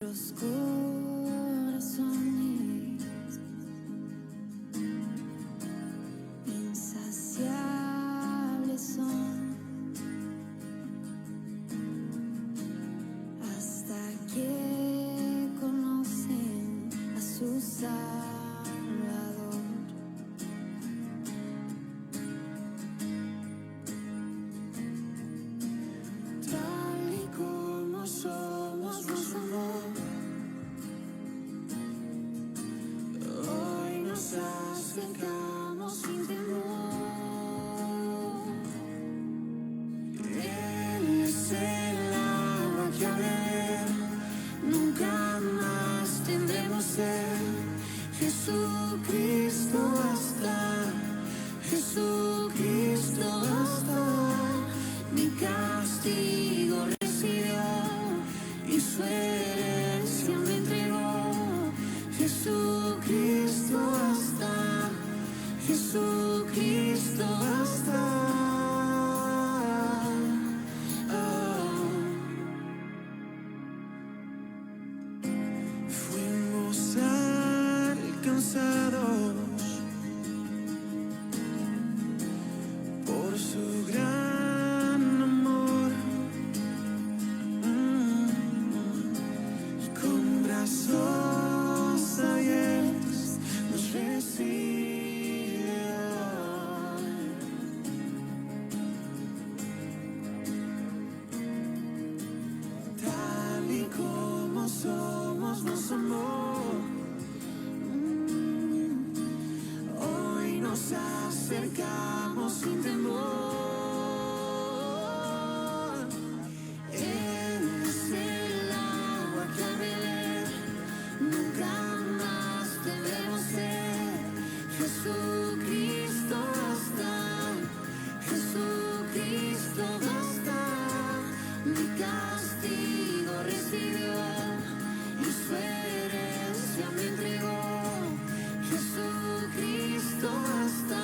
Los corazones insaciables son hasta que conocen a su Salvador. Tal y como somos, nos amó. Acercamos sin temor. Él es el agua que a beber nunca más tendremos sed. Jesucristo basta, Jesucristo basta. Mi castigo recibió y su herencia me entregó. Jesucristo basta, Jesucristo basta. Fuimos alcanzados por su gran amor, y con brazos abiertos nos recibe. Tal y como somos, nos amó. Hoy nos acercamos sin temor. Él es el agua que a beber nunca más tendremos sed. Jesucristo basta, Jesucristo basta. Mi castigo recibió y su herencia me entregó. Jesucristo basta,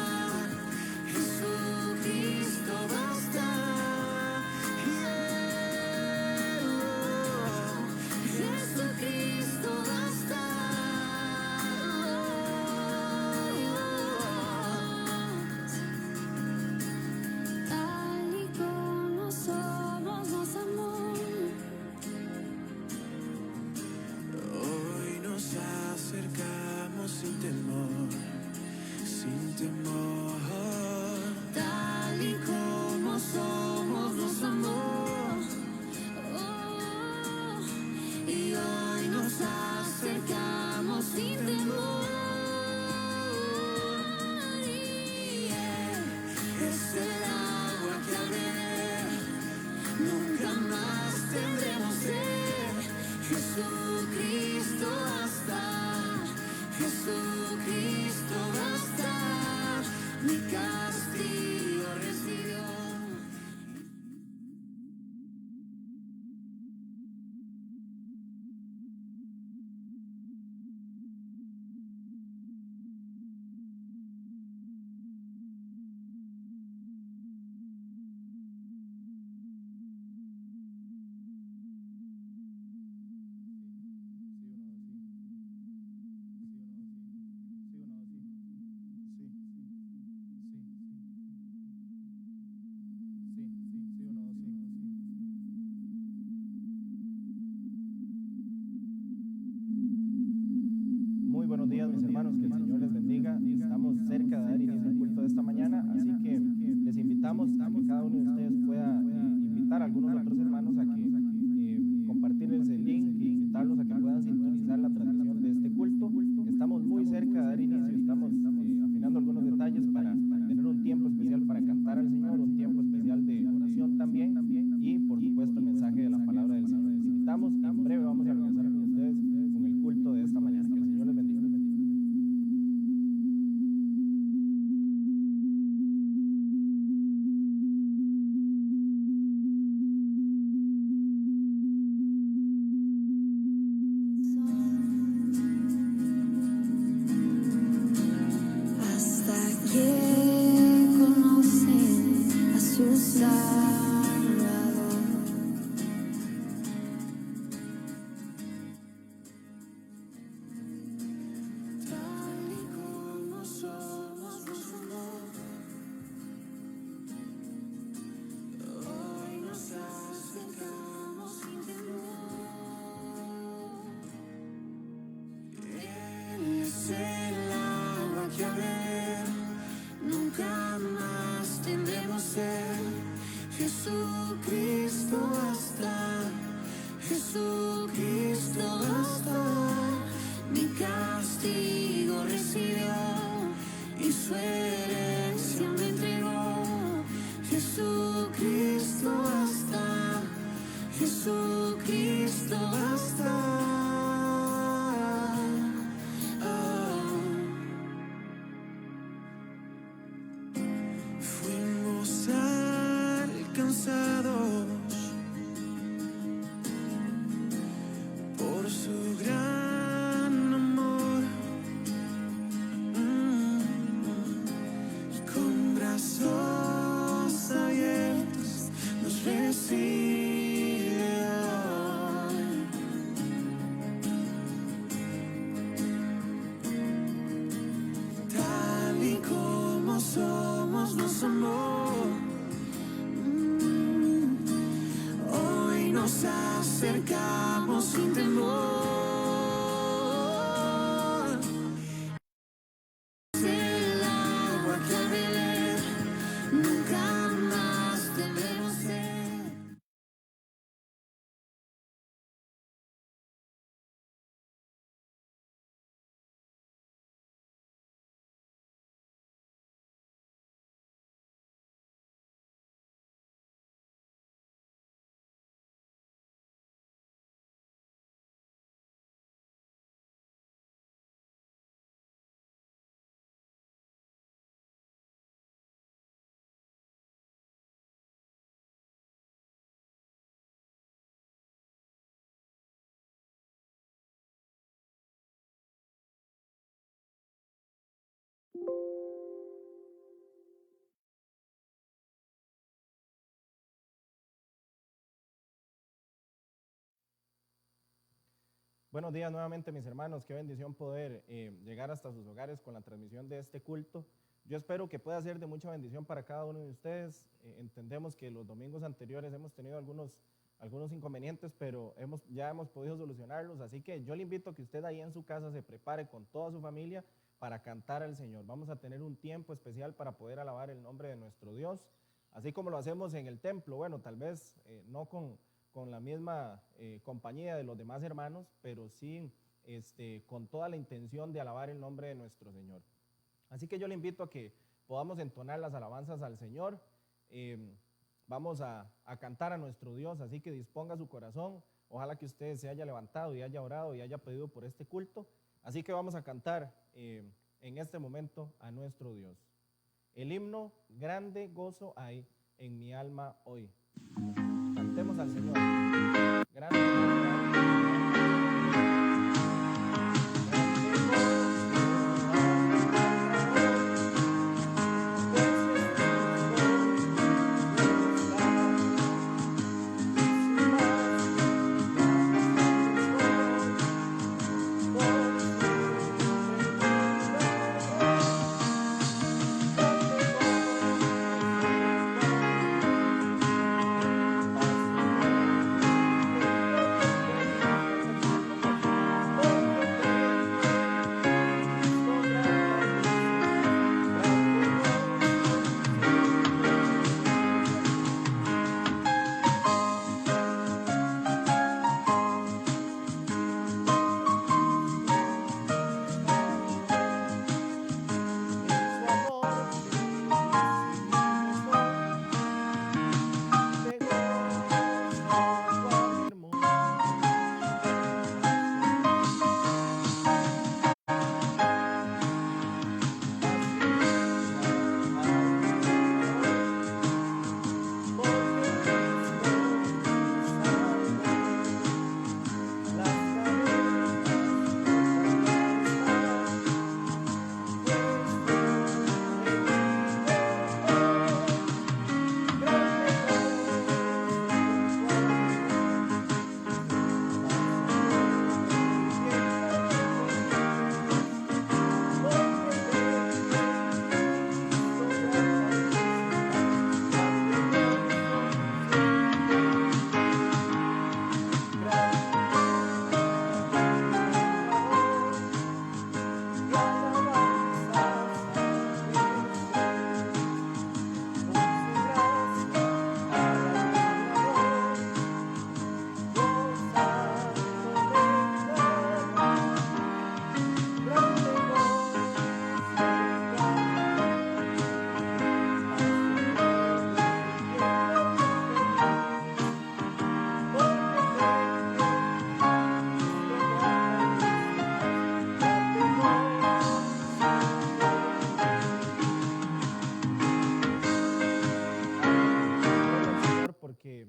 Jesucristo basta. Jesucristo basta. Tal y como somos, nos amó. Hoy nos acercamos sin temor, sin temor. Tal y como somos, nos amó. Y hoy nos acercamos sin temor. Y Él es el agua que a beber nunca más tendremos sed. Jesucristo basta, Jesucristo basta. Mi castigo recibió. Muy buenos días, mis hermanos, que el Señor les bendiga. Estamos cerca de dar inicio al culto de esta mañana, así que les invitamos a que cada uno de ustedes pueda invitar a algunos otros hermanos a que compartirles el link e invitarlos a que puedan sintonizar la transmisión de este culto. Estamos muy cerca de dar inicio, estamos afinando algunos detalles para tener un tiempo especial para cantar al Señor, un tiempo especial de oración también y, por supuesto, el mensaje de la palabra del Señor. Les invitamos, en breve vamos a regresar con ustedes con el culto de esta mañana. Que el Señor les bendiga. Hasta que conocen a su Salvador. Jesucristo basta. Fuimos alcanzados por su gran amor, y con brazos abiertos nos recibe hoy. Tal y como somos, nos amó. Hoy nos acercamos sin temor. El agua que al beber nunca más tendremos sed. Buenos días nuevamente, mis hermanos. Qué bendición poder llegar hasta sus hogares con la transmisión de este culto. Yo espero que pueda ser de mucha bendición para cada uno de ustedes. Entendemos que los domingos anteriores hemos tenido algunos inconvenientes, pero ya hemos podido solucionarlos. Así que yo le invito a que usted ahí en su casa se prepare con toda su familia para cantar al Señor. Vamos a tener un tiempo especial para poder alabar el nombre de nuestro Dios, así como lo hacemos en el templo. Bueno, tal vez no con la misma compañía de los demás hermanos, pero sí con toda la intención de alabar el nombre de nuestro Señor. Así que yo le invito a que podamos entonar las alabanzas al Señor. Vamos a cantar a nuestro Dios, así que disponga su corazón. Ojalá que usted se haya levantado y haya orado y haya pedido por este culto. Así que vamos a cantar en este momento a nuestro Dios. El himno: grande gozo hay en mi alma hoy. Cantemos al Señor. Grande gozo hay.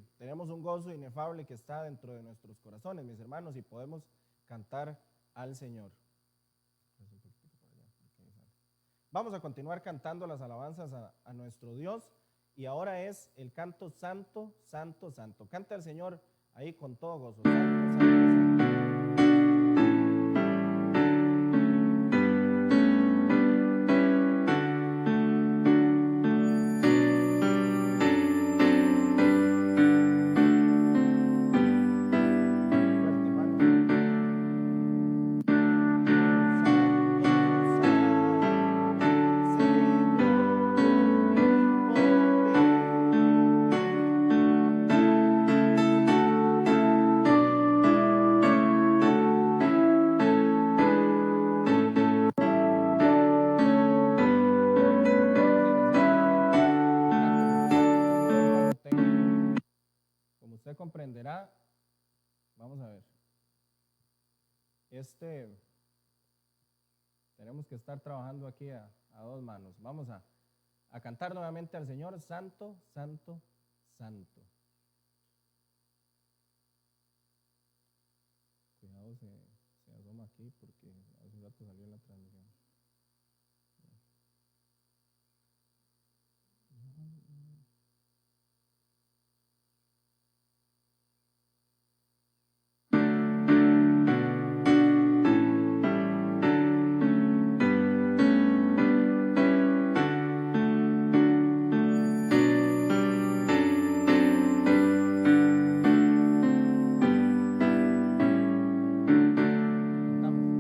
que tenemos un gozo inefable que está dentro de nuestros corazones, mis hermanos, y podemos cantar al Señor. Vamos a continuar cantando las alabanzas a nuestro Dios, y ahora es el canto Santo, Santo, Santo. Canta al Señor ahí con todo gozo. Santo, Santo, Santo. Comprenderá, vamos a ver, tenemos que estar trabajando aquí a dos manos. Vamos a cantar nuevamente al Señor, Santo, Santo, Santo. Cuidado, se asoma aquí porque hace un rato salió la transmisión. Santo,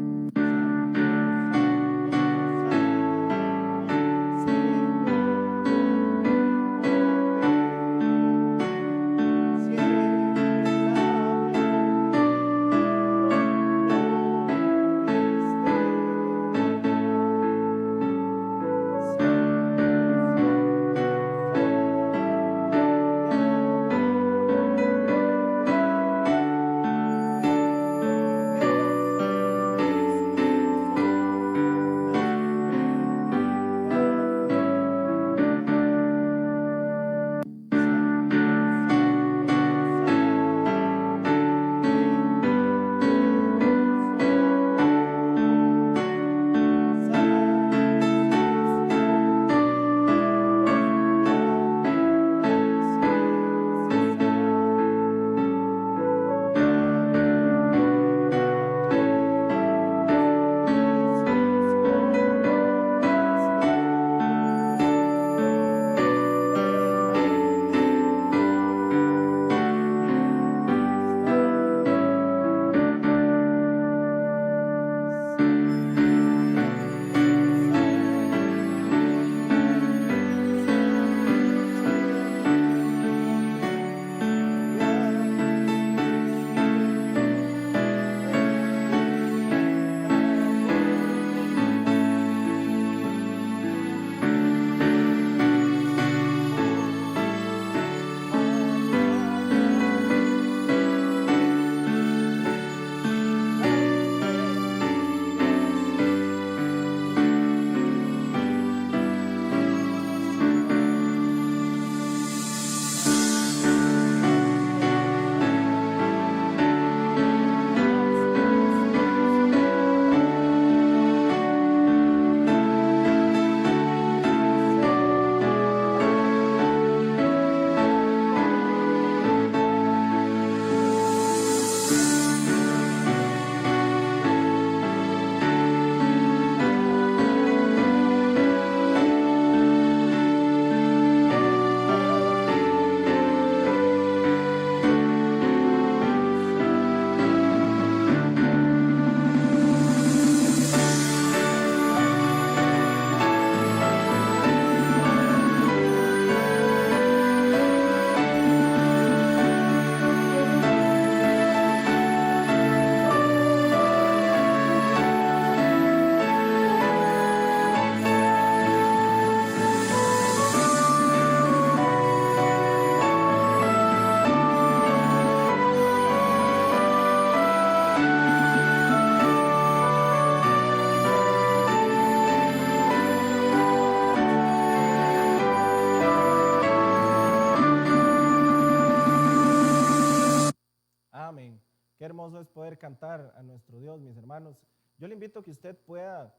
Qué hermoso es poder cantar a nuestro Dios, mis hermanos. Yo le invito a que usted pueda,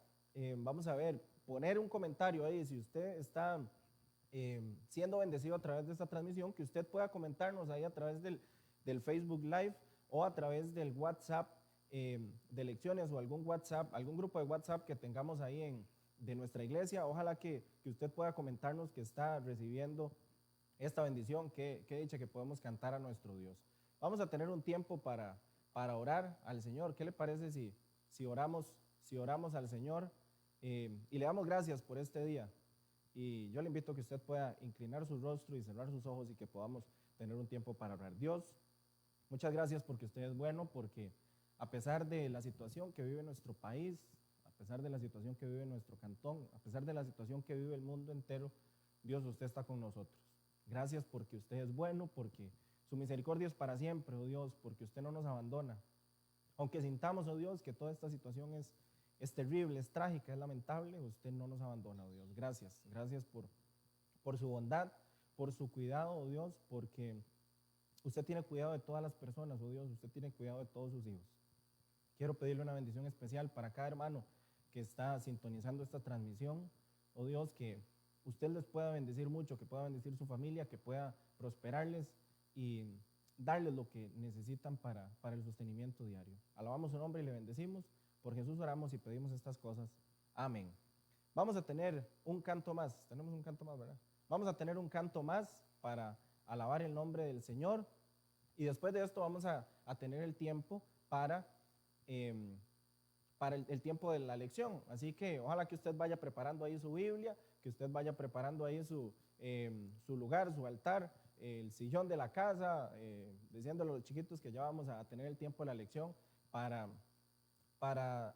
vamos a ver, poner un comentario ahí. Si usted está siendo bendecido a través de esta transmisión, que usted pueda comentarnos ahí a través del Facebook Live o a través del WhatsApp de lecciones o algún WhatsApp, algún grupo de WhatsApp que tengamos ahí de nuestra iglesia. Ojalá que usted pueda comentarnos que está recibiendo esta bendición, que dicha que podemos cantar a nuestro Dios. Vamos a tener un tiempo para orar al Señor. ¿Qué le parece si oramos al Señor y le damos gracias por este día? Y yo le invito a que usted pueda inclinar su rostro y cerrar sus ojos y que podamos tener un tiempo para orar. Dios, muchas gracias porque usted es bueno, porque a pesar de la situación que vive nuestro país, a pesar de la situación que vive nuestro cantón, a pesar de la situación que vive el mundo entero, Dios, usted está con nosotros. Gracias porque usted es bueno, porque su misericordia es para siempre, oh Dios, porque usted no nos abandona. Aunque sintamos, oh Dios, que toda esta situación es terrible, es trágica, es lamentable, usted no nos abandona, oh Dios. Gracias por su bondad, por su cuidado, oh Dios, porque usted tiene cuidado de todas las personas, oh Dios, usted tiene cuidado de todos sus hijos. Quiero pedirle una bendición especial para cada hermano que está sintonizando esta transmisión, oh Dios, que usted les pueda bendecir mucho, que pueda bendecir su familia, que pueda prosperarles y darles lo que necesitan para el sostenimiento diario. Alabamos su nombre y le bendecimos. Por Jesús oramos y pedimos estas cosas. Amén. Vamos a tener un canto más. Tenemos un canto más, ¿verdad? Vamos a tener un canto más para alabar el nombre del Señor. Y después de esto vamos a tener el tiempo para el tiempo de la lección. Así que ojalá que usted vaya preparando ahí su Biblia, que usted vaya preparando ahí su lugar, su altar, el sillón de la casa, diciéndole a los chiquitos que ya vamos a tener el tiempo de la lección para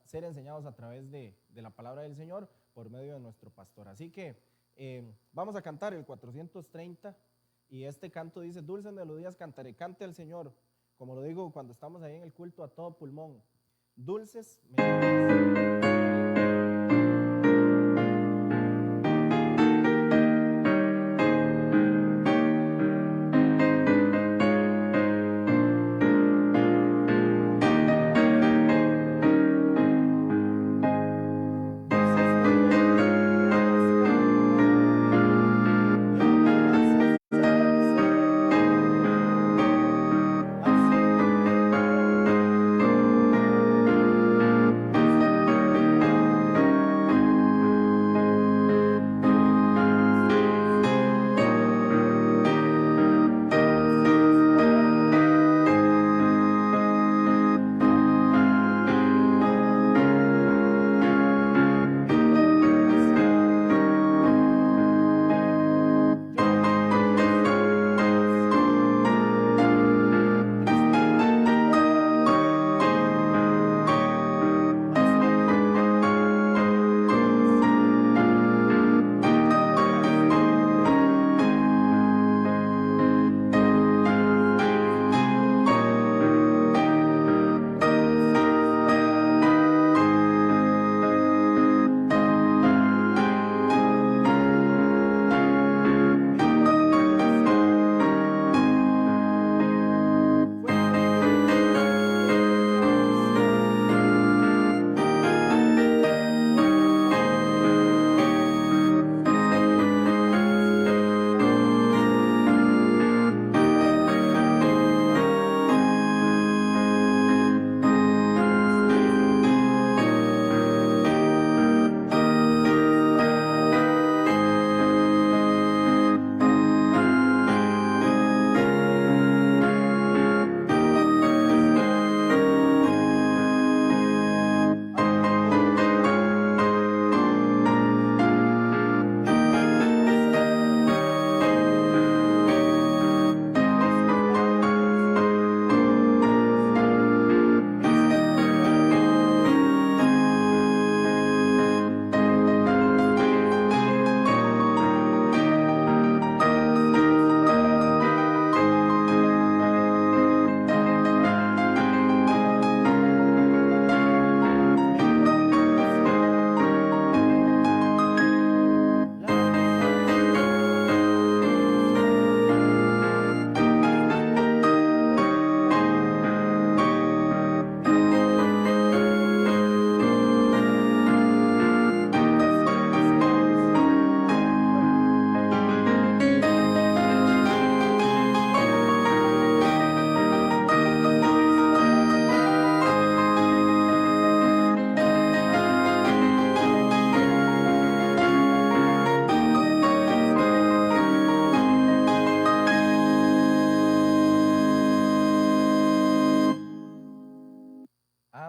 ser enseñados a través de la palabra del Señor por medio de nuestro pastor. Así que vamos a cantar el 430 y este canto dice: dulces melodías cantaré, cante al Señor, como lo digo cuando estamos ahí en el culto a todo pulmón. Dulces melodías.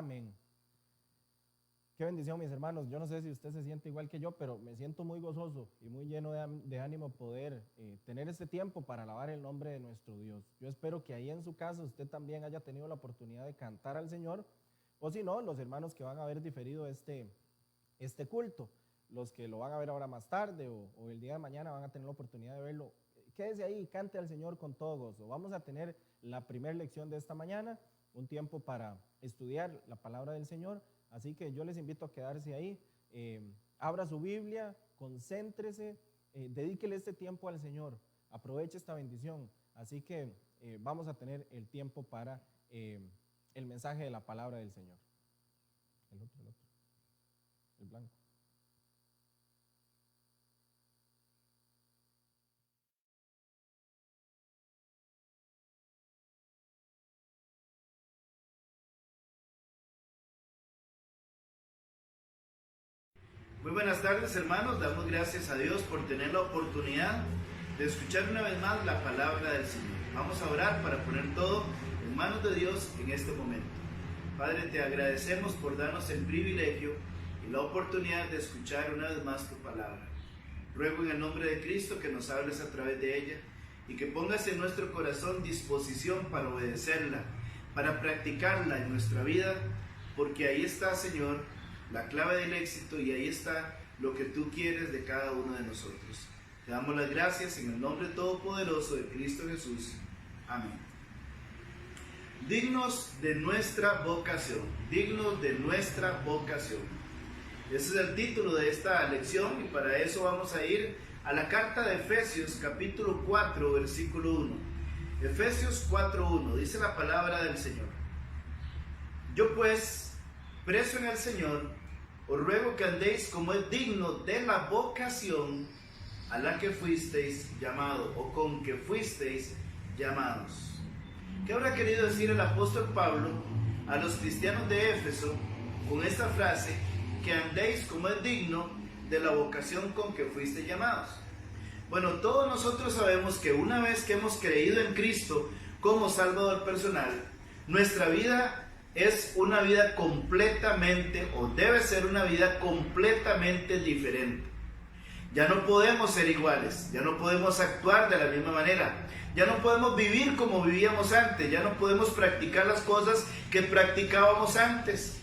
Amén. Qué bendición, mis hermanos. Yo no sé si usted se siente igual que yo, pero me siento muy gozoso y muy lleno de ánimo poder tener este tiempo para alabar el nombre de nuestro Dios. Yo espero que ahí en su casa usted también haya tenido la oportunidad de cantar al Señor, o si no, los hermanos que van a ver diferido este culto, los que lo van a ver ahora más tarde o el día de mañana van a tener la oportunidad de verlo. Quédese ahí y cante al Señor con todo gozo. Vamos a tener la primera lección de esta mañana, un tiempo para estudiar la palabra del Señor. Así que yo les invito a quedarse ahí, abra su Biblia, concéntrese, dedíquele este tiempo al Señor, aproveche esta bendición. Así que vamos a tener el tiempo para el mensaje de la palabra del Señor. El blanco. Muy buenas tardes, hermanos. Damos gracias a Dios por tener la oportunidad de escuchar una vez más la palabra del Señor. Vamos a orar para poner todo en manos de Dios en este momento. Padre, te agradecemos por darnos el privilegio y la oportunidad de escuchar una vez más tu palabra. Ruego en el nombre de Cristo que nos hables a través de ella y que pongas en nuestro corazón disposición para obedecerla, para practicarla en nuestra vida, porque ahí está, Señor, la clave del éxito, y ahí está lo que tú quieres de cada uno de nosotros. Te damos las gracias en el nombre todopoderoso de Cristo Jesús. Amén. Dignos de nuestra vocación. Dignos de nuestra vocación. Ese es el título de esta lección, y para eso vamos a ir a la carta de Efesios capítulo 4 versículo 1. Efesios 4:1 dice la palabra del Señor: Yo pues, preso en el Señor, os ruego que andéis como es digno de la vocación a la que fuisteis llamados, o con que fuisteis llamados. ¿Qué habrá querido decir el apóstol Pablo a los cristianos de Éfeso con esta frase, que andéis como es digno de la vocación con que fuisteis llamados? Bueno, todos nosotros sabemos que una vez que hemos creído en Cristo como Salvador personal, nuestra vida es una vida completamente, o debe ser una vida completamente diferente. Ya no podemos ser iguales, ya no podemos actuar de la misma manera, ya no podemos vivir como vivíamos antes, ya no podemos practicar las cosas que practicábamos antes.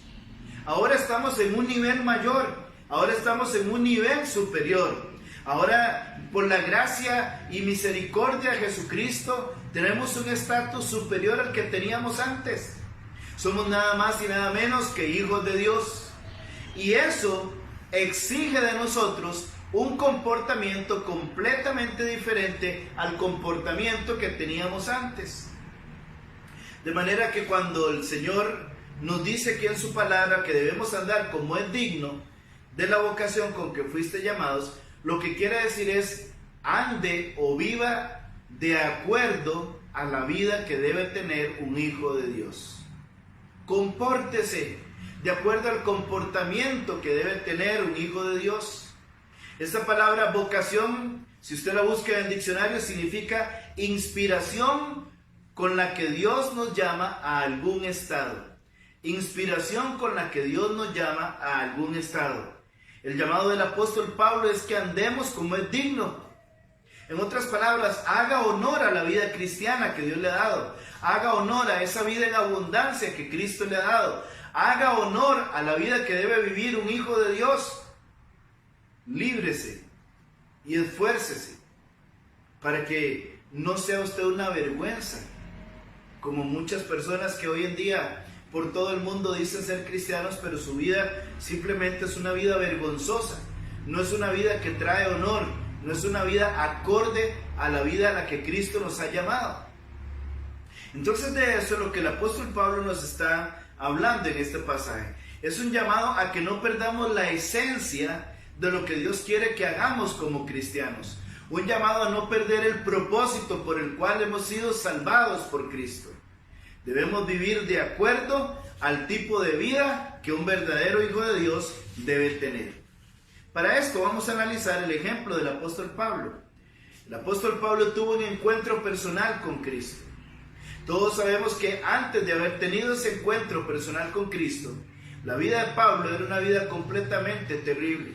Ahora estamos en un nivel mayor, ahora estamos en un nivel superior. Ahora, por la gracia y misericordia de Jesucristo, tenemos un estatus superior al que teníamos antes. Somos nada más y nada menos que hijos de Dios. Y eso exige de nosotros un comportamiento completamente diferente al comportamiento que teníamos antes. De manera que cuando el Señor nos dice aquí en su palabra que debemos andar como es digno de la vocación con que fuiste llamados, lo que quiere decir es: ande o viva de acuerdo a la vida que debe tener un hijo de Dios. Compórtese de acuerdo al comportamiento que debe tener un hijo de Dios. Esta palabra vocación, si usted la busca en el diccionario, significa inspiración con la que Dios nos llama a algún estado. Inspiración con la que Dios nos llama a algún estado. El llamado del apóstol Pablo es que andemos como es digno. En otras palabras, haga honor a la vida cristiana que Dios le ha dado. Haga honor a esa vida en abundancia que Cristo le ha dado. Haga honor a la vida que debe vivir un hijo de Dios. Líbrese y esfuércese para que no sea usted una vergüenza, como muchas personas que hoy en día por todo el mundo dicen ser cristianos, pero su vida simplemente es una vida vergonzosa. No es una vida que trae honor, no es una vida acorde a la vida a la que Cristo nos ha llamado. Entonces, de eso es lo que el apóstol Pablo nos está hablando en este pasaje. Es un llamado a que no perdamos la esencia de lo que Dios quiere que hagamos como cristianos. Un llamado a no perder el propósito por el cual hemos sido salvados por Cristo. Debemos vivir de acuerdo al tipo de vida que un verdadero hijo de Dios debe tener. Para esto vamos a analizar el ejemplo del apóstol Pablo. El apóstol Pablo tuvo un encuentro personal con Cristo. Todos sabemos que antes de haber tenido ese encuentro personal con Cristo, la vida de Pablo era una vida completamente terrible.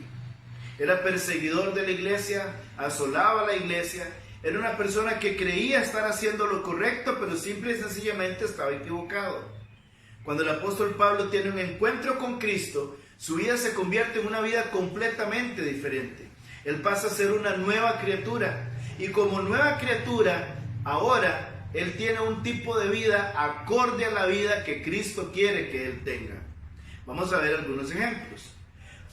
Era perseguidor de la iglesia, asolaba la iglesia, era una persona que creía estar haciendo lo correcto, pero simple y sencillamente estaba equivocado. Cuando el apóstol Pablo tiene un encuentro con Cristo, su vida se convierte en una vida completamente diferente. Él pasa a ser una nueva criatura, y como nueva criatura, ahora él tiene un tipo de vida acorde a la vida que Cristo quiere que él tenga. Vamos a ver algunos ejemplos.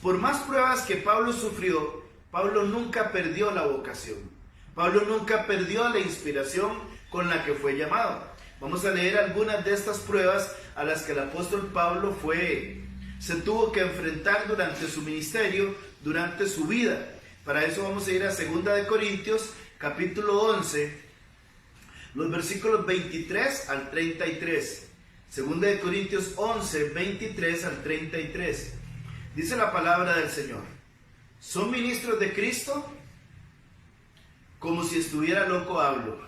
Por más pruebas que Pablo sufrió, Pablo nunca perdió la vocación. Pablo nunca perdió la inspiración con la que fue llamado. Vamos a leer algunas de estas pruebas a las que el apóstol Pablo se tuvo que enfrentar durante su ministerio, durante su vida. Para eso vamos a ir a 2 Corintios, capítulo 11, los versículos 23 al 33. 2 Corintios 11, 23 al 33. Dice la palabra del Señor: ¿son ministros de Cristo? Como si estuviera loco hablo.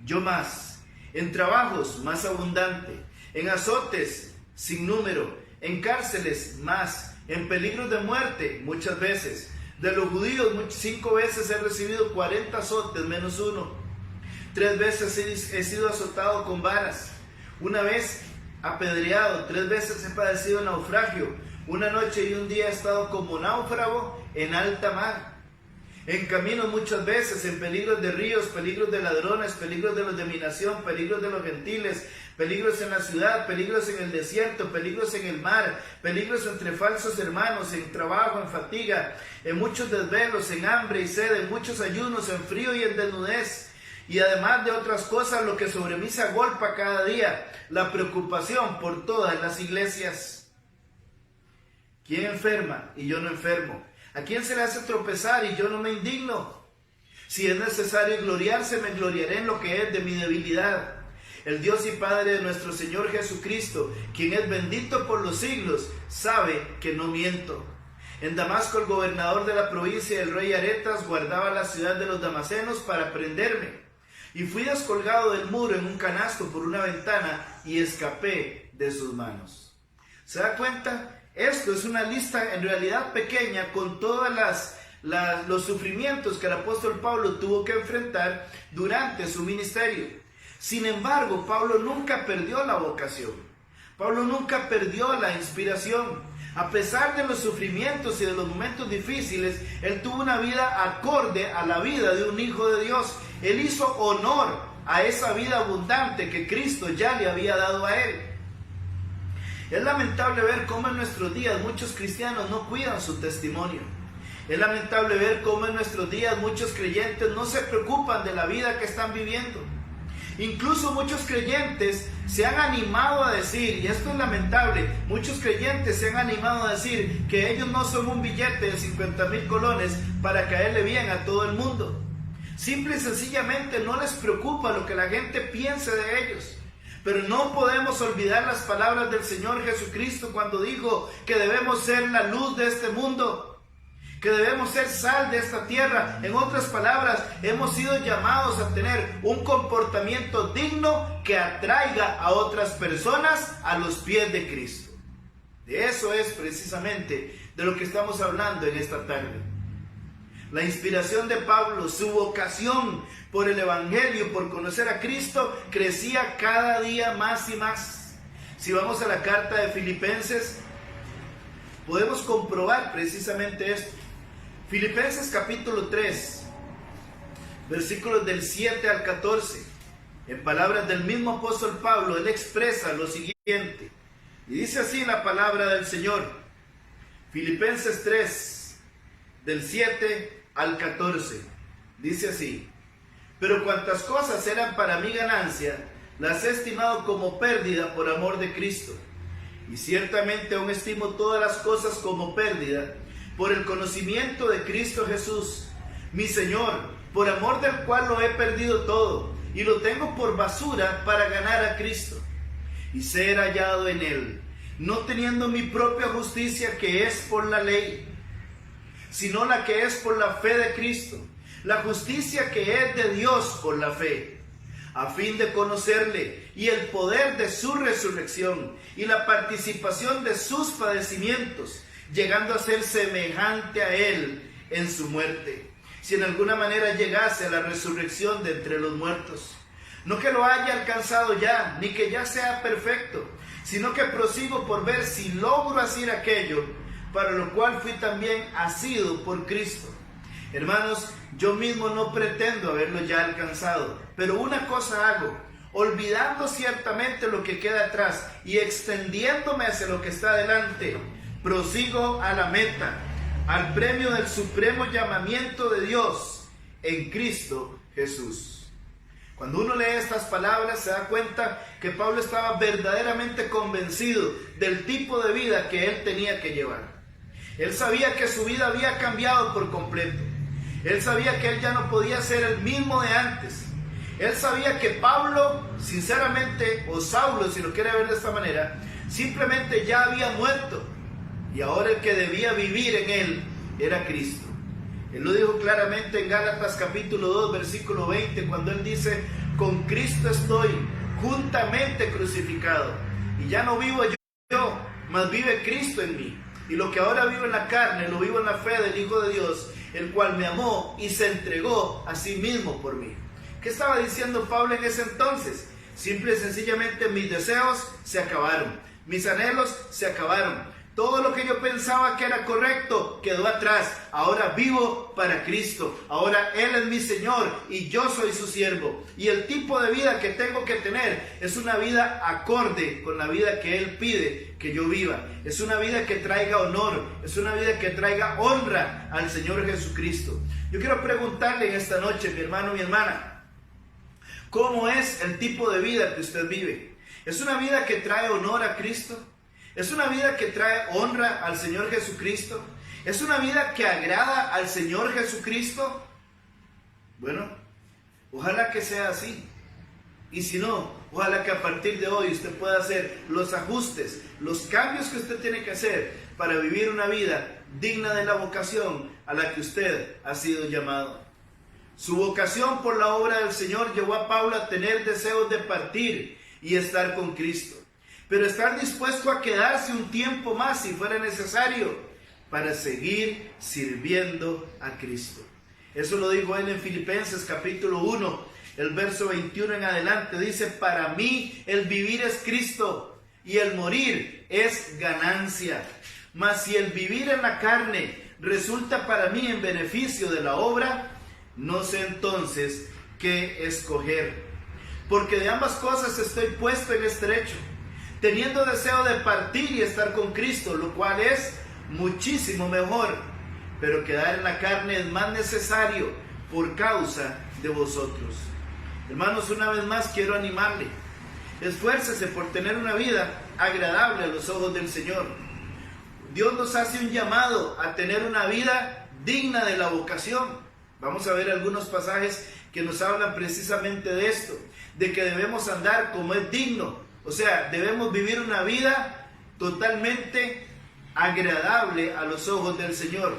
Yo más. En trabajos más abundante. En azotes sin número. En cárceles más. En peligros de muerte muchas veces. De los judíos 5 veces he recibido 40 azotes menos uno. 3 veces he sido azotado con varas. Una vez apedreado. 3 veces he padecido naufragio. Una noche y un día he estado como náufrago en alta mar. En caminos muchas veces, en peligros de ríos, peligros de ladrones, peligros de los de mi nación, peligros de los gentiles, peligros en la ciudad, peligros en el desierto, peligros en el mar, peligros entre falsos hermanos, en trabajo, en fatiga, en muchos desvelos, en hambre y sed, en muchos ayunos, en frío y en desnudez. Y además de otras cosas, lo que sobre mí se agolpa cada día, la preocupación por todas las iglesias. ¿Quién enferma y yo no enfermo? ¿A quién se le hace tropezar y yo no me indigno? Si es necesario gloriarse, me gloriaré en lo que es de mi debilidad. El Dios y Padre de nuestro Señor Jesucristo, quien es bendito por los siglos, sabe que no miento. En Damasco el gobernador de la provincia, el rey Aretas, guardaba la ciudad de los damasenos para prenderme. Y fui descolgado del muro en un canasto por una ventana y escapé de sus manos. ¿Se da cuenta? Esto es una lista en realidad pequeña con todos los sufrimientos que el apóstol Pablo tuvo que enfrentar durante su ministerio. Sin embargo, Pablo nunca perdió la vocación. Pablo nunca perdió la inspiración. A pesar de los sufrimientos y de los momentos difíciles, él tuvo una vida acorde a la vida de un hijo de Dios. Él hizo honor a esa vida abundante que Cristo ya le había dado a él. Es lamentable ver cómo en nuestros días muchos cristianos no cuidan su testimonio. Es lamentable ver cómo en nuestros días muchos creyentes no se preocupan de la vida que están viviendo. Incluso muchos creyentes se han animado a decir, y esto es lamentable, muchos creyentes se han animado a decir que ellos no son un billete de 50,000 colones para caerle bien a todo el mundo. Simple y sencillamente no les preocupa lo que la gente piense de ellos. Pero no podemos olvidar las palabras del Señor Jesucristo cuando dijo que debemos ser la luz de este mundo, que debemos ser sal de esta tierra. En otras palabras, hemos sido llamados a tener un comportamiento digno que atraiga a otras personas a los pies de Cristo. De eso es precisamente de lo que estamos hablando en esta tarde. La inspiración de Pablo, su vocación por el Evangelio, por conocer a Cristo, crecía cada día más y más. Si vamos a la carta de Filipenses, podemos comprobar precisamente esto. Filipenses capítulo 3, versículos del 7 al 14. En palabras del mismo apóstol Pablo, él expresa lo siguiente. Y dice así la palabra del Señor. Filipenses 3, del 7 al 14. Dice así: pero cuantas cosas eran para mi ganancia, las he estimado como pérdida por amor de Cristo. Y ciertamente aún estimo todas las cosas como pérdida por el conocimiento de Cristo Jesús, mi Señor, por amor del cual lo he perdido todo, y lo tengo por basura para ganar a Cristo, y ser hallado en Él, no teniendo mi propia justicia que es por la ley, sino la que es por la fe de Cristo, la justicia que es de Dios por la fe, a fin de conocerle y el poder de su resurrección y la participación de sus padecimientos, llegando a ser semejante a él en su muerte, si en alguna manera llegase a la resurrección de entre los muertos. No que lo haya alcanzado ya, ni que ya sea perfecto, sino que prosigo por ver si logro hacer aquello para lo cual fui también asido por Cristo. Hermanos, yo mismo no pretendo haberlo ya alcanzado, pero una cosa hago, olvidando ciertamente lo que queda atrás y extendiéndome hacia lo que está delante, prosigo a la meta, al premio del supremo llamamiento de Dios en Cristo Jesús. Cuando uno lee estas palabras se da cuenta que Pablo estaba verdaderamente convencido del tipo de vida que él tenía que llevar. Él sabía que su vida había cambiado por completo. Él sabía que él ya no podía ser el mismo de antes. Él sabía que Pablo, sinceramente, o Saulo, si lo quiere ver de esta manera, simplemente ya había muerto. Y ahora el que debía vivir en él era Cristo. Él lo dijo claramente en Gálatas capítulo 2, versículo 20, cuando él dice: con Cristo estoy juntamente crucificado. Y ya no vivo yo, mas vive Cristo en mí. Y lo que ahora vivo en la carne, lo vivo en la fe del Hijo de Dios, el cual me amó y se entregó a sí mismo por mí. ¿Qué estaba diciendo Pablo en ese entonces? Simple y sencillamente, mis deseos se acabaron, mis anhelos se acabaron. Todo lo que yo pensaba que era correcto quedó atrás. Ahora vivo para Cristo. Ahora Él es mi Señor y yo soy su siervo. Y el tipo de vida que tengo que tener es una vida acorde con la vida que Él pide que yo viva. Es una vida que traiga honor. Es una vida que traiga honra al Señor Jesucristo. Yo quiero preguntarle en esta noche, mi hermano, mi hermana, ¿cómo es el tipo de vida que usted vive? ¿Es una vida que trae honor a Cristo? ¿Es una vida que trae honra al Señor Jesucristo? ¿Es una vida que agrada al Señor Jesucristo? Bueno, ojalá que sea así. Y si no, ojalá que a partir de hoy usted pueda hacer los ajustes, los cambios que usted tiene que hacer para vivir una vida digna de la vocación a la que usted ha sido llamado. Su vocación por la obra del Señor llevó a Pablo a tener deseos de partir y estar con Cristo, pero estar dispuesto a quedarse un tiempo más si fuera necesario para seguir sirviendo a Cristo. Eso lo dijo él en Filipenses capítulo 1, el verso 21 en adelante. Dice: para mí el vivir es Cristo y el morir es ganancia. Mas si el vivir en la carne resulta para mí en beneficio de la obra, no sé entonces qué escoger. Porque de ambas cosas estoy puesto en estrecho, teniendo deseo de partir y estar con Cristo, lo cual es muchísimo mejor, pero quedar en la carne es más necesario por causa de vosotros. Hermanos, una vez más quiero animarle: esfuércese por tener una vida agradable a los ojos del Señor. Dios nos hace un llamado a tener una vida digna de la vocación. Vamos a ver algunos pasajes que nos hablan precisamente de esto, de que debemos andar como es digno. O sea, debemos vivir una vida totalmente agradable a los ojos del Señor.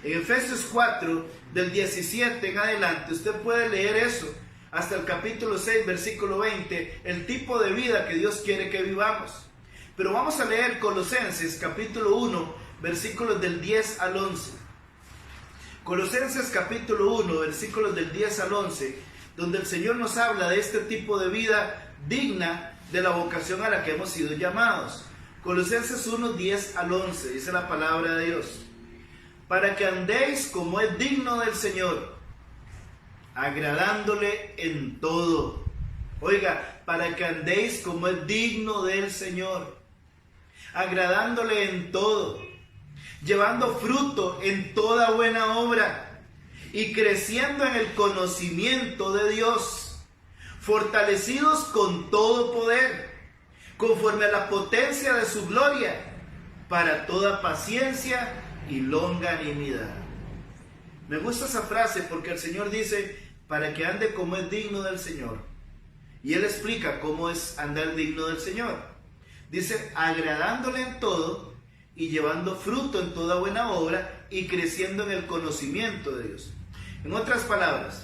En Efesios 4, del 17 en adelante, usted puede leer eso, hasta el capítulo 6, versículo 20, el tipo de vida que Dios quiere que vivamos. Pero vamos a leer Colosenses, capítulo 1, versículos del 10 al 11. Colosenses, capítulo 1, versículos del 10 al 11, donde el Señor nos habla de este tipo de vida digna de la vocación a la que hemos sido llamados. Colosenses 1, 10 al 11, dice la palabra de Dios: para que andéis como es digno del Señor, agradándole en todo. Oiga, para que andéis como es digno del Señor, agradándole en todo, llevando fruto en toda buena obra y creciendo en el conocimiento de Dios, fortalecidos con todo poder, conforme a la potencia de su gloria, para toda paciencia y longanimidad. Me gusta esa frase porque el Señor dice: para que ande como es digno del Señor. Y Él explica cómo es andar digno del Señor. Dice: agradándole en todo y llevando fruto en toda buena obra y creciendo en el conocimiento de Dios. En otras palabras,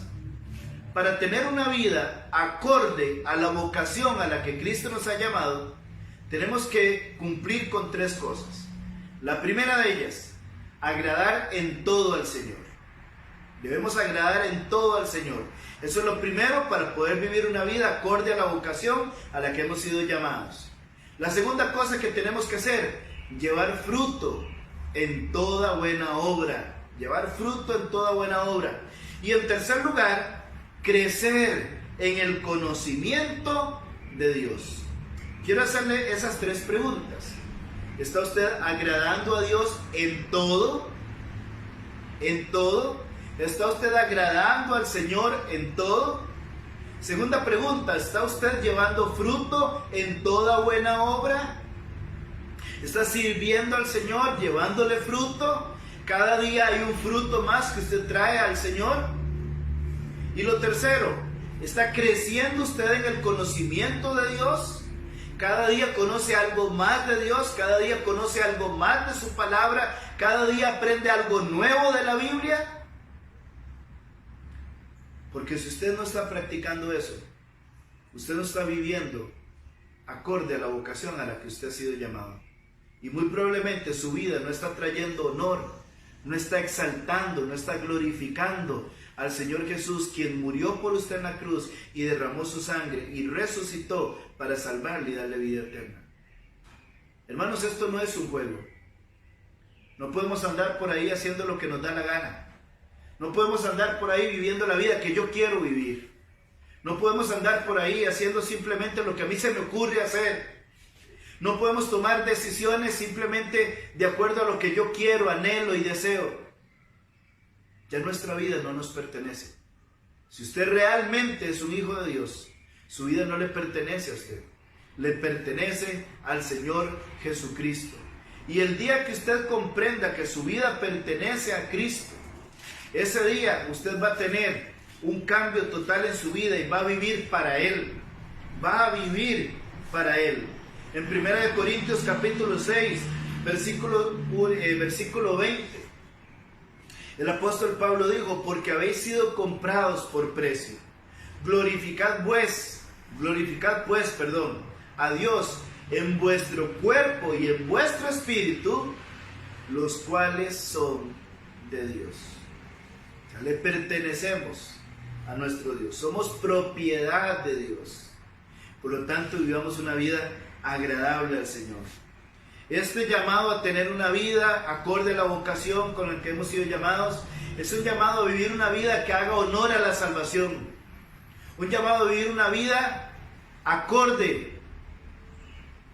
para tener una vida acorde a la vocación a la que Cristo nos ha llamado, tenemos que cumplir con 3 cosas. La primera de ellas, agradar en todo al Señor. Debemos agradar en todo al Señor. Eso es lo primero para poder vivir una vida acorde a la vocación a la que hemos sido llamados. La segunda cosa que tenemos que hacer, llevar fruto en toda buena obra. Llevar fruto en toda buena obra. Y en tercer lugar, crecer en el conocimiento de Dios. Quiero hacerle esas 3 preguntas. ¿Está usted agradando a Dios en todo? ¿En todo? ¿Está usted agradando al Señor en todo? Segunda pregunta, ¿está usted llevando fruto en toda buena obra? ¿Está sirviendo al Señor, llevándole fruto? ¿Cada día hay un fruto más que usted trae al Señor? Y lo tercero, ¿está creciendo usted en el conocimiento de Dios? Cada día conoce algo más de Dios, cada día conoce algo más de su palabra, cada día aprende algo nuevo de la Biblia. Porque si usted no está practicando eso, usted no está viviendo acorde a la vocación a la que usted ha sido llamado. Y muy probablemente su vida no está trayendo honor, no está exaltando, no está glorificando al Señor Jesús, quien murió por usted en la cruz y derramó su sangre y resucitó para salvarle y darle vida eterna. Hermanos, esto no es un juego. No podemos andar por ahí haciendo lo que nos da la gana. No podemos andar por ahí viviendo la vida que yo quiero vivir. No podemos andar por ahí haciendo simplemente lo que a mí se me ocurre hacer. No podemos tomar decisiones simplemente de acuerdo a lo que yo quiero, anhelo y deseo. Ya nuestra vida no nos pertenece. Si usted realmente es un hijo de Dios, su vida no le pertenece a usted. Le pertenece al Señor Jesucristo. Y el día que usted comprenda que su vida pertenece a Cristo, ese día usted va a tener un cambio total en su vida y va a vivir para Él. Va a vivir para Él. En 1 Corintios capítulo 6, versículo 20, el apóstol Pablo dijo: porque habéis sido comprados por precio. Glorificad pues, a Dios en vuestro cuerpo y en vuestro espíritu, los cuales son de Dios. O sea, le pertenecemos a nuestro Dios, somos propiedad de Dios. Por lo tanto, vivamos una vida agradable al Señor. Este llamado a tener una vida acorde a la vocación con la que hemos sido llamados es un llamado a vivir una vida que haga honor a la salvación, un llamado a vivir una vida acorde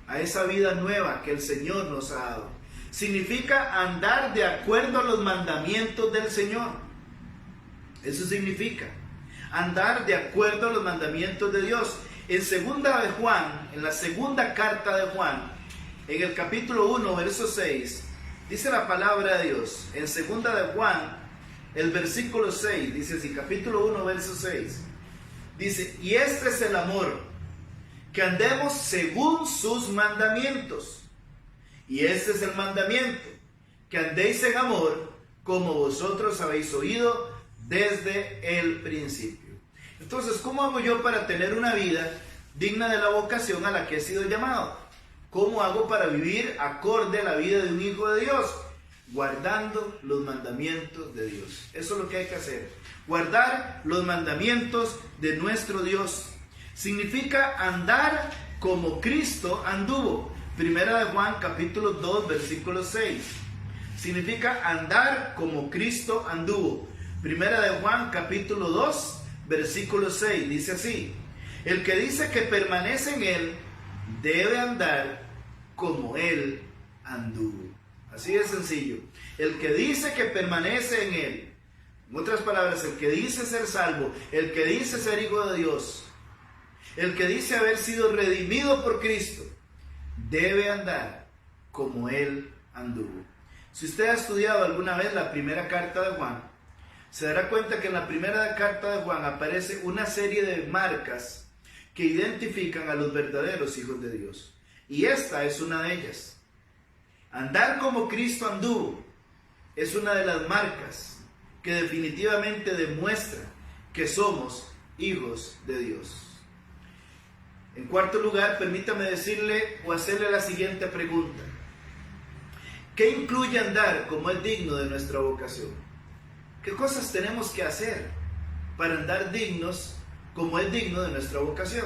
a esa vida nueva que el Señor nos ha dado. Significa andar de acuerdo a los mandamientos del Señor. Eso significa andar de acuerdo a los mandamientos de Dios. En segunda de Juan, en la segunda carta de Juan, en el capítulo 1, verso 6, dice la palabra de Dios. En segunda de Juan, el versículo 6, dice así, capítulo 1, verso 6, dice: y este es el amor, que andemos según sus mandamientos. Y este es el mandamiento, que andéis en amor, como vosotros habéis oído desde el principio. Entonces, ¿cómo hago yo para tener una vida digna de la vocación a la que he sido llamado? ¿Cómo hago para vivir acorde a la vida de un hijo de Dios? Guardando los mandamientos de Dios. Eso es lo que hay que hacer. Guardar los mandamientos de nuestro Dios. Significa andar como Cristo anduvo. Primera de Juan, capítulo 2, versículo 6. Significa andar como Cristo anduvo. Primera de Juan, capítulo 2, versículo 6, dice así: el que dice que permanece en Él, debe andar como Él anduvo. Así de sencillo. El que dice que permanece en Él, en otras palabras, el que dice ser salvo, el que dice ser hijo de Dios, el que dice haber sido redimido por Cristo, debe andar como Él anduvo. Si usted ha estudiado alguna vez la primera carta de Juan, se dará cuenta que en la primera carta de Juan aparece una serie de marcas que identifican a los verdaderos hijos de Dios. Y esta es una de ellas. Andar como Cristo anduvo es una de las marcas que definitivamente demuestra que somos hijos de Dios. En cuarto lugar, permítame decirle o hacerle la siguiente pregunta. ¿Qué incluye andar como es digno de nuestra vocación? ¿Qué cosas tenemos que hacer para andar dignos como es digno de nuestra vocación?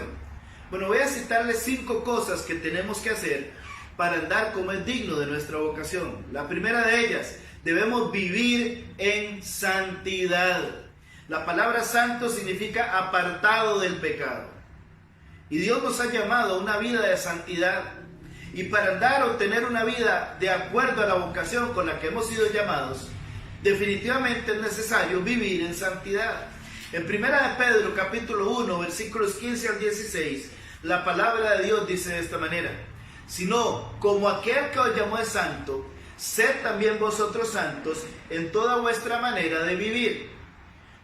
Bueno, voy a citarles 5 cosas que tenemos que hacer para andar como es digno de nuestra vocación. La primera de ellas, debemos vivir en santidad. La palabra santo significa apartado del pecado. Y Dios nos ha llamado a una vida de santidad. Y para andar o tener una vida de acuerdo a la vocación con la que hemos sido llamados, definitivamente es necesario vivir en santidad. En 1 de Pedro capítulo 1, versículos 15 al 16, la palabra de Dios dice de esta manera: sino como aquel que os llamó es santo, sed también vosotros santos en toda vuestra manera de vivir.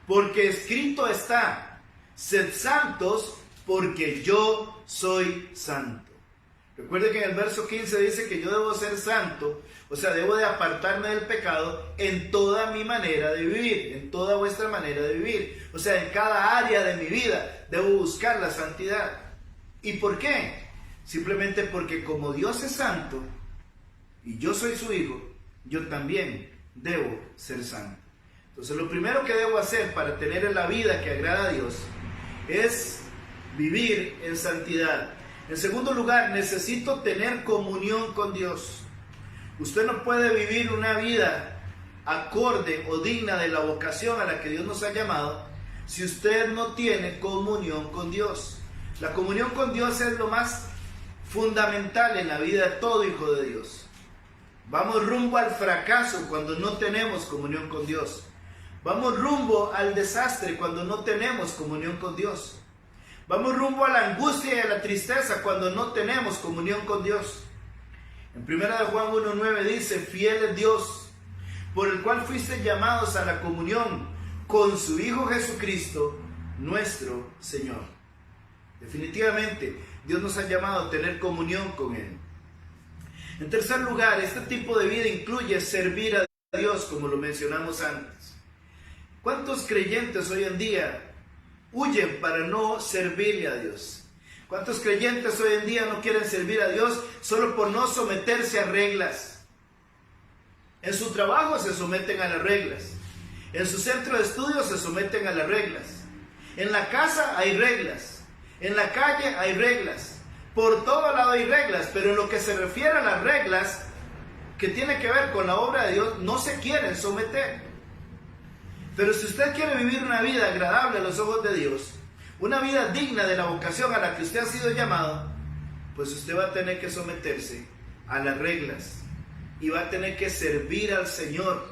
Porque escrito está: sed santos porque yo soy santo. Recuerde que en el verso 15 dice que yo debo ser santo, o sea, debo de apartarme del pecado en toda mi manera de vivir, en toda vuestra manera de vivir. O sea, en cada área de mi vida debo buscar la santidad. ¿Y por qué? Simplemente porque como Dios es santo y yo soy su hijo, yo también debo ser santo. Entonces, lo primero que debo hacer para tener la vida que agrada a Dios es vivir en santidad. En segundo lugar, necesito tener comunión con Dios. Usted no puede vivir una vida acorde o digna de la vocación a la que Dios nos ha llamado si usted no tiene comunión con Dios. La comunión con Dios es lo más fundamental en la vida de todo hijo de Dios. Vamos rumbo al fracaso cuando no tenemos comunión con Dios. Vamos rumbo al desastre cuando no tenemos comunión con Dios. Vamos rumbo a la angustia y a la tristeza cuando no tenemos comunión con Dios. En 1 de Juan 1:9 dice: fiel es Dios, por el cual fuiste llamados a la comunión con su Hijo Jesucristo, nuestro Señor. Definitivamente, Dios nos ha llamado a tener comunión con Él. En tercer lugar, este tipo de vida incluye servir a Dios, como lo mencionamos antes. ¿Cuántos creyentes hoy en día huyen para no servirle a Dios? ¿Cuántos creyentes hoy en día no quieren servir a Dios solo por no someterse a reglas? En su trabajo se someten a las reglas. En su centro de estudio se someten a las reglas. En la casa hay reglas. En la calle hay reglas. Por todo lado hay reglas. Pero en lo que se refiere a las reglas que tiene que ver con la obra de Dios, no se quieren someter. Pero si usted quiere vivir una vida agradable a los ojos de Dios, una vida digna de la vocación a la que usted ha sido llamado, pues usted va a tener que someterse a las reglas y va a tener que servir al Señor,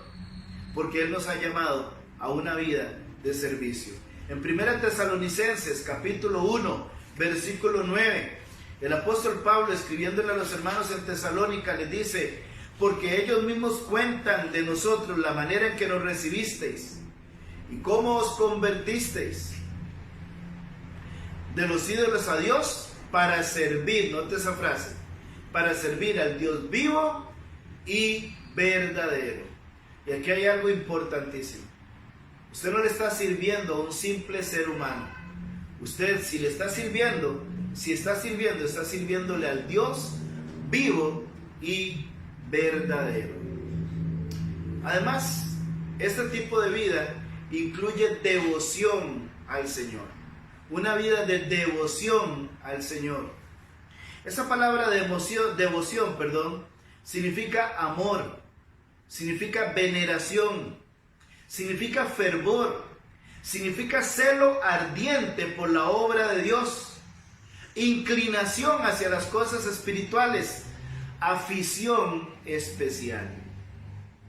porque Él nos ha llamado a una vida de servicio. En 1 Tesalonicenses capítulo 1, versículo 9, el apóstol Pablo, escribiéndole a los hermanos en Tesalónica, les dice: porque ellos mismos cuentan de nosotros la manera en que nos recibisteis y cómo os convertisteis de los ídolos a Dios para servir, note esa frase, para servir al Dios vivo y verdadero. Y aquí hay algo importantísimo. Usted no le está sirviendo a un simple ser humano. Usted, si le está sirviendo, está sirviéndole al Dios vivo y verdadero. Además, este tipo de vida incluye devoción al Señor. Una vida de devoción al Señor. Esa palabra devoción, significa amor, significa veneración, significa fervor, significa celo ardiente por la obra de Dios, inclinación hacia las cosas espirituales, afición especial.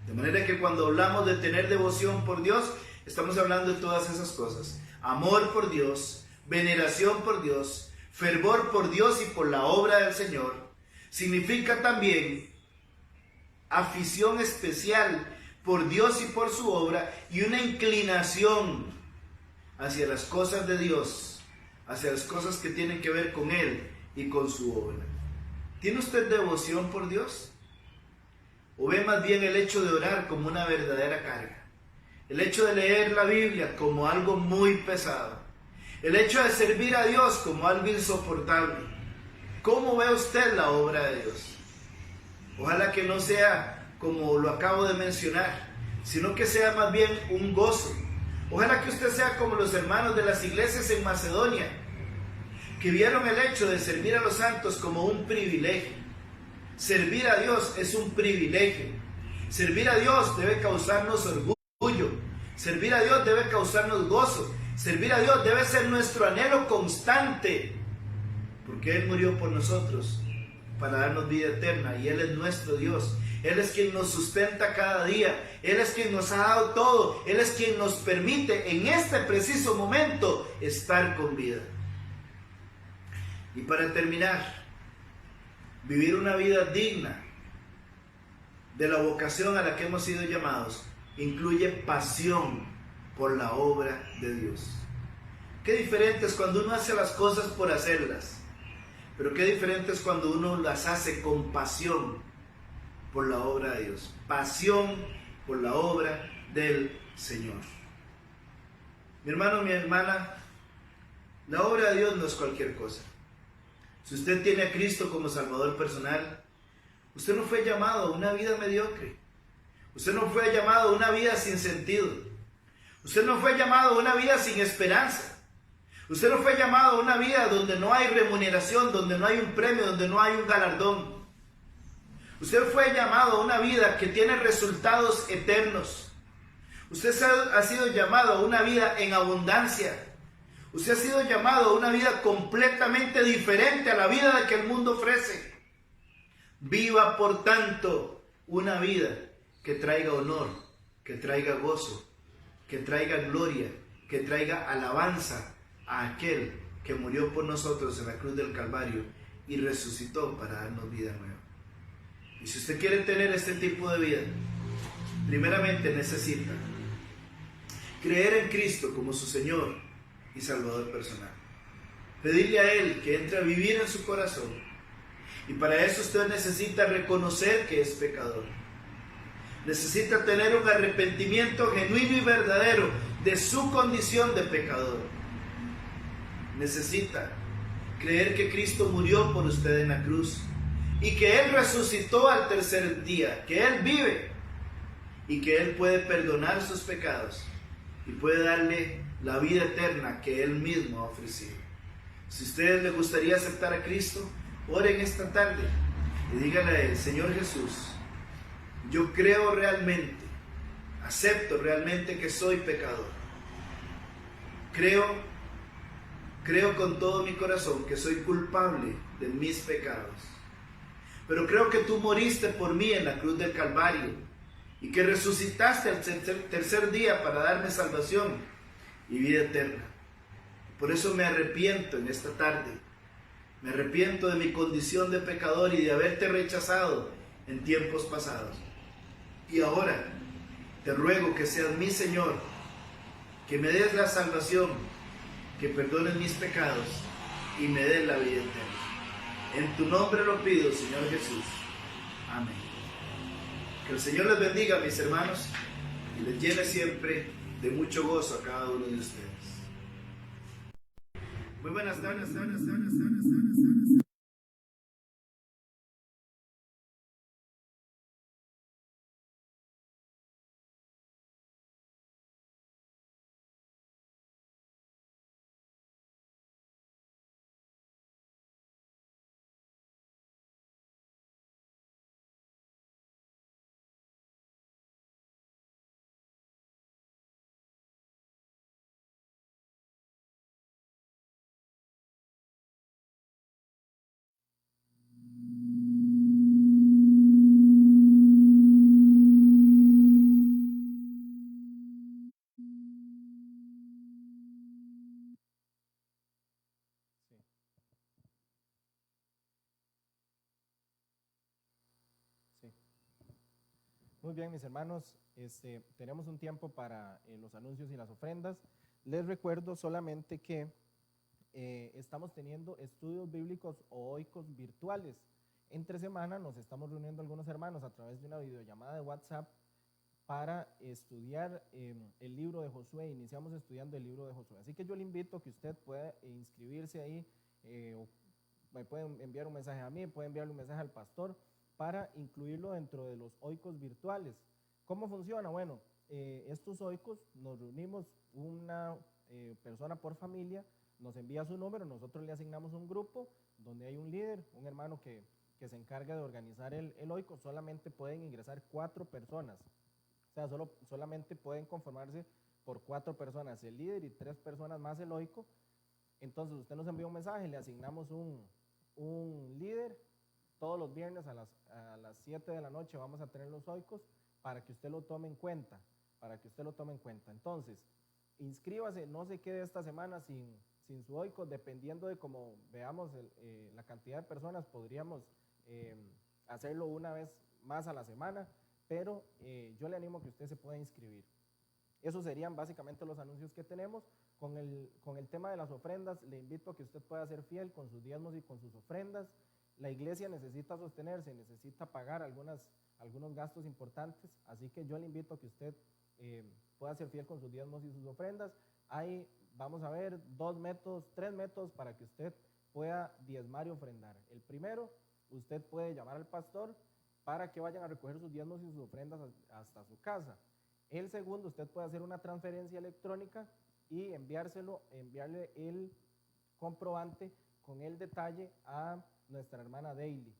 De manera que cuando hablamos de tener devoción por Dios, estamos hablando de todas esas cosas: amor por Dios, veneración por Dios, fervor por Dios y por la obra del Señor. Significa también afición especial por Dios y por su obra, y una inclinación hacia las cosas de Dios, hacia las cosas que tienen que ver con Él y con su obra. ¿Tiene usted devoción por Dios? ¿O ve más bien el hecho de orar como una verdadera carga? El hecho de leer la Biblia como algo muy pesado. El hecho de servir a Dios como algo insoportable. ¿Cómo ve usted la obra de Dios? Ojalá que no sea como lo acabo de mencionar, sino que sea más bien un gozo. Ojalá que usted sea como los hermanos de las iglesias en Macedonia, que vieron el hecho de servir a los santos como un privilegio. Servir a Dios es un privilegio. Servir a Dios debe causarnos orgullo. Servir a Dios debe causarnos gozo. Servir a Dios debe ser nuestro anhelo constante, porque Él murió por nosotros para darnos vida eterna y Él es nuestro Dios. Él es quien nos sustenta cada día. Él es quien nos ha dado todo. Él es quien nos permite en este preciso momento estar con vida. Y para terminar, vivir una vida digna de la vocación a la que hemos sido llamados incluye pasión por la obra de Dios. Qué diferente es cuando uno hace las cosas por hacerlas, pero qué diferente es cuando uno las hace con pasión por la obra de Dios. Pasión por la obra del Señor. Mi hermano, mi hermana, la obra de Dios no es cualquier cosa. Si usted tiene a Cristo como Salvador personal, usted no fue llamado a una vida mediocre. Usted no fue llamado a una vida sin sentido. Usted no fue llamado a una vida sin esperanza. Usted no fue llamado a una vida donde no hay remuneración, donde no hay un premio, donde no hay un galardón. Usted fue llamado a una vida que tiene resultados eternos. Usted ha sido llamado a una vida en abundancia. Usted ha sido llamado a una vida completamente diferente a la vida que el mundo ofrece. Viva, por tanto, una vida que traiga honor, que traiga gozo, que traiga gloria, que traiga alabanza a aquel que murió por nosotros en la cruz del Calvario y resucitó para darnos vida nueva. Y si usted quiere tener este tipo de vida, primeramente necesita creer en Cristo como su Señor y Salvador personal. Pedirle a Él que entre a vivir en su corazón. Y para eso usted necesita reconocer que es pecador. Necesita tener un arrepentimiento genuino y verdadero de su condición de pecador. Necesita creer que Cristo murió por usted en la cruz y que Él resucitó al tercer día, que Él vive y que Él puede perdonar sus pecados y puede darle la vida eterna que Él mismo ha ofrecido. Si a ustedes les gustaría aceptar a Cristo, oren esta tarde y díganle a Él: Señor Jesús, yo creo realmente, acepto realmente que soy pecador. Creo con todo mi corazón que soy culpable de mis pecados. Pero creo que tú moriste por mí en la cruz del Calvario y que resucitaste al tercer día para darme salvación y vida eterna. Por eso me arrepiento en esta tarde. Me arrepiento de mi condición de pecador y de haberte rechazado en tiempos pasados. Y ahora te ruego que seas mi Señor, que me des la salvación, que perdones mis pecados y me des la vida eterna. En tu nombre lo pido, Señor Jesús. Amén. Que el Señor les bendiga, mis hermanos, y les llene siempre de mucho gozo a cada uno de ustedes. Muy buenas tardes. Sí. Muy bien, mis hermanos, tenemos un tiempo para los anuncios y las ofrendas. Les recuerdo solamente que estamos teniendo estudios bíblicos oicos virtuales. Entre semana nos estamos reuniendo algunos hermanos a través de una videollamada de WhatsApp para estudiar el libro de Josué. Iniciamos estudiando el libro de Josué. Así que yo le invito a que usted pueda inscribirse ahí, o me pueden enviar un mensaje a mí, puede enviarle un mensaje al pastor para incluirlo dentro de los oicos virtuales. ¿Cómo funciona? Bueno, estos oicos nos reunimos una persona por familia, nos envía su número, nosotros le asignamos un grupo donde hay un líder, un hermano que se encarga de organizar el oico. Solamente pueden ingresar 4 personas, o sea, solamente pueden conformarse por 4 personas, el líder y 3 personas más el oico. Entonces usted nos envía un mensaje, le asignamos un líder. Todos los viernes a las 7 de la noche vamos a tener los oicos para que usted lo tome en cuenta, Entonces, inscríbase, no se quede esta semana sin su oico. Dependiendo de cómo veamos la cantidad de personas, podríamos hacerlo una vez más a la semana, pero yo le animo a que usted se pueda inscribir. Esos serían básicamente los anuncios que tenemos. Con el tema de las ofrendas, le invito a que usted pueda ser fiel con sus diezmos y con sus ofrendas. La iglesia necesita sostenerse, necesita pagar algunos gastos importantes, así que yo le invito a que usted pueda ser fiel con sus diezmos y sus ofrendas. Hay, vamos a ver, 3 métodos para que usted pueda diezmar y ofrendar. El primero, usted puede llamar al pastor para que vayan a recoger sus diezmos y sus ofrendas hasta su casa. El segundo, usted puede hacer una transferencia electrónica y enviarle el comprobante con el detalle a nuestra hermana Daily.